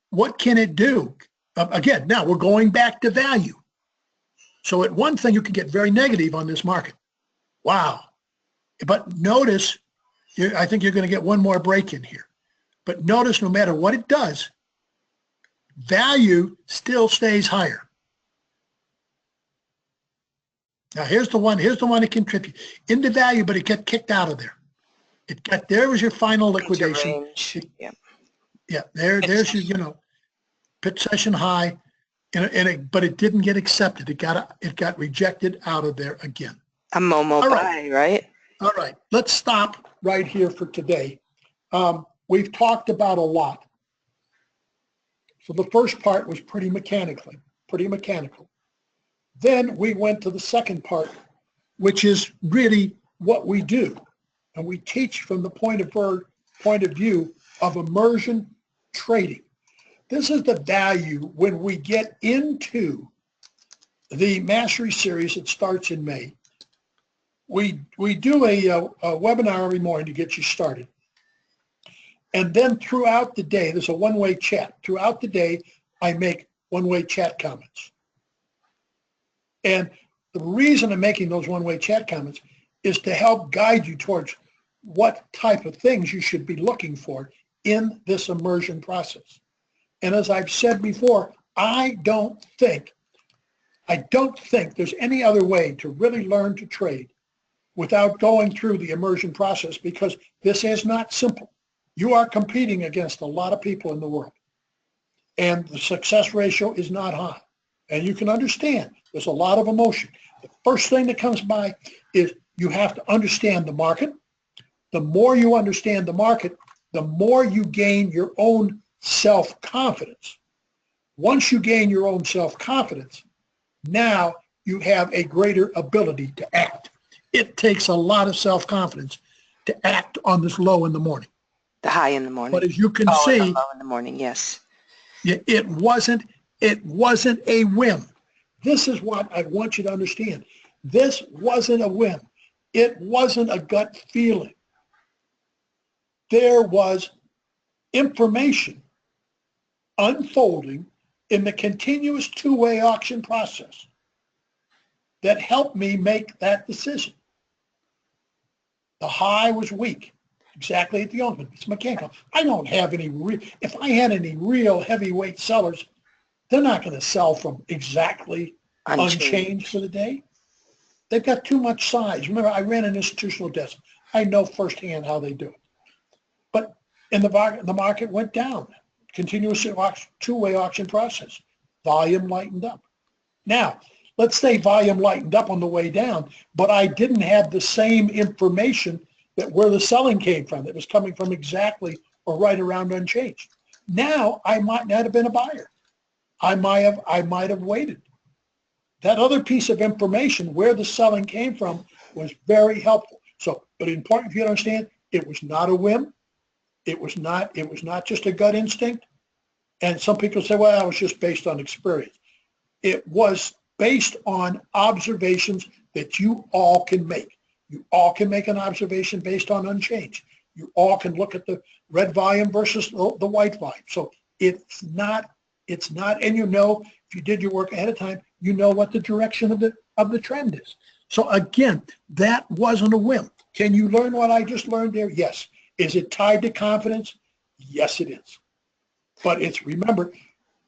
what can it do. Again, now we're going back to value. So at one thing, you can get very negative on this market. Wow. But notice, I think you're going to get one more break in here. But notice, no matter what it does, value still stays higher. Now here's the one that can trip you into value, but it got kicked out of there. There was your final liquidation. There's your, pit session high, but it didn't get accepted. It got rejected out of there again. A Momo buy, right? All right, let's stop right here for today. We've talked about a lot. So the first part was pretty mechanical. Then we went to the second part, which is really what we do. And we teach from the point of view of immersion trading. This is the value when we get into the Mastery Series. It starts in May. We do a webinar every morning to get you started. And then throughout the day, there's a one-way chat. Throughout the day, I make one-way chat comments. And The reason I'm making those one-way chat comments is to help guide you towards what type of things you should be looking for in this immersion process. And as I've said before, I don't think there's any other way to really learn to trade without going through the immersion process, because this is not simple. You are competing against a lot of people in the world, and the success ratio is not high. And you can understand there's a lot of emotion. The first thing that comes by is you have to understand the market. The more you understand the market, the more you gain your own self-confidence. Once you gain your own self-confidence, now you have a greater ability to act. It takes a lot of self-confidence to act on this low in the morning. The high in the morning. But as you can and see, the low in the morning, yes. it wasn't a whim. This is what I want you to understand. This wasn't a whim. It wasn't a gut feeling. There was information unfolding in the continuous two-way auction process that helped me make that decision. The high was weak, exactly at the open. It's mechanical. I don't have any if I had any real heavyweight sellers, they're not going to sell from exactly unchanged for the day. They've got too much size. Remember, I ran an institutional desk. I know firsthand how they do it. But in the market went down. Continuous two-way auction process. Volume lightened up. Now, let's say volume lightened up on the way down, but I didn't have the same information that where the selling came from. It was coming from exactly or right around unchanged. Now, I might not have been a buyer. I might have waited. That other piece of information, where the selling came from, was very helpful. So, but important for you to understand, it was not a whim. It was not just a gut instinct. And some people say, well, that was just based on experience. It was based on observations that you all can make. You all can make an observation based on unchanged. You all can look at the red volume versus the white volume. So it's not, and you know, if you did your work ahead of time, you know what the direction of the trend is. So again, that wasn't a whim. Can you learn what I just learned there? Yes. Is it tied to confidence? Yes, it is. But it's, remember,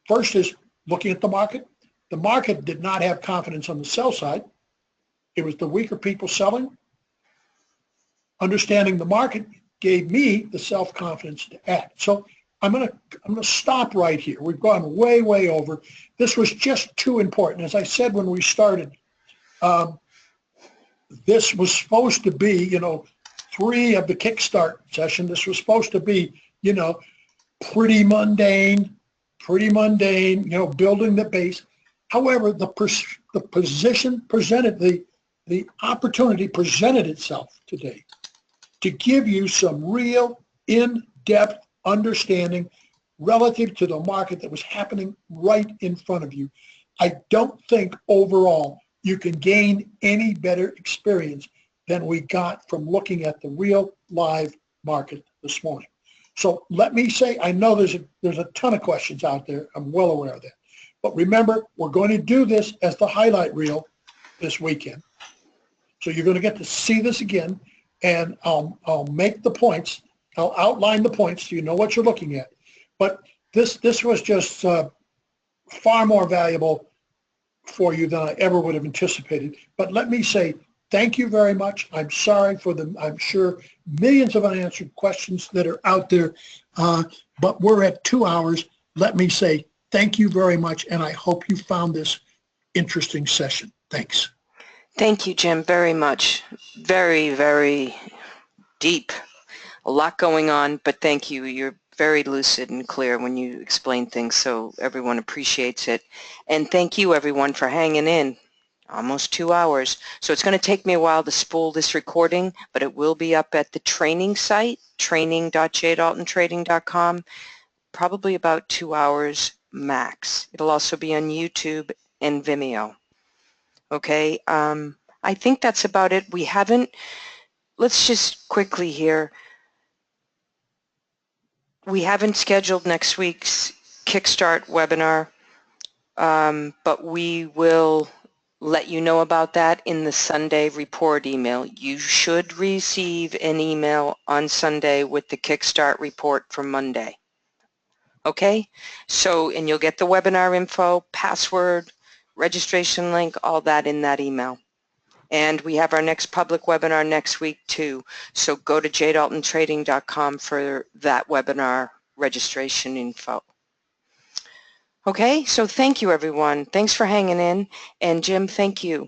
first is looking at the market. The market did not have confidence on the sell side. It was the weaker people selling. Understanding the market gave me the self-confidence to act. So I'm gonna stop right here. We've gone way, way over. This was just too important. As I said when we started, this was supposed to be, 3 of the Kickstart session. This was supposed to be, pretty mundane, building the base. However, the position presented, the opportunity presented itself today to give you some real in-depth understanding relative to the market that was happening right in front of you. I don't think overall you can gain any better experience than we got from looking at the real live market this morning. So let me say, I know there's a ton of questions out there. I'm well aware of that. But remember, we're going to do this as the highlight reel this weekend. So you're going to get to see this again, and I'll make the points. I'll outline the points so you know what you're looking at. But this was just far more valuable for you than I ever would have anticipated. But let me say thank you very much. I'm sorry for I'm sure, millions of unanswered questions that are out there, but we're at 2 hours. Let me say thank you very much, and I hope you found this interesting session. Thanks. Thank you, Jim, very much. Very, very deep. A lot going on, but thank you. You're very lucid and clear when you explain things, so everyone appreciates it. And thank you, everyone, for hanging in. Almost 2 hours. So it's going to take me a while to spool this recording, but it will be up at the training site, training.jdaltontrading.com, probably about 2 hours max. It'll also be on YouTube and Vimeo. Okay, I think that's about it. Let's just quickly here. We haven't scheduled next week's Kickstart webinar, but we will let you know about that in the Sunday report email. You should receive an email on Sunday with the Kickstart report for Monday. Okay, so, and you'll get the webinar info, password, registration link, all that in that email. And we have our next public webinar next week too. So go to jdaltontrading.com for that webinar registration info. Okay, so thank you everyone. Thanks for hanging in. And Jim, thank you.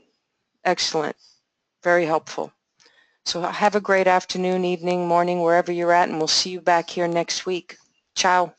Excellent. Very helpful. So have a great afternoon, evening, morning, wherever you're at, and we'll see you back here next week. Ciao.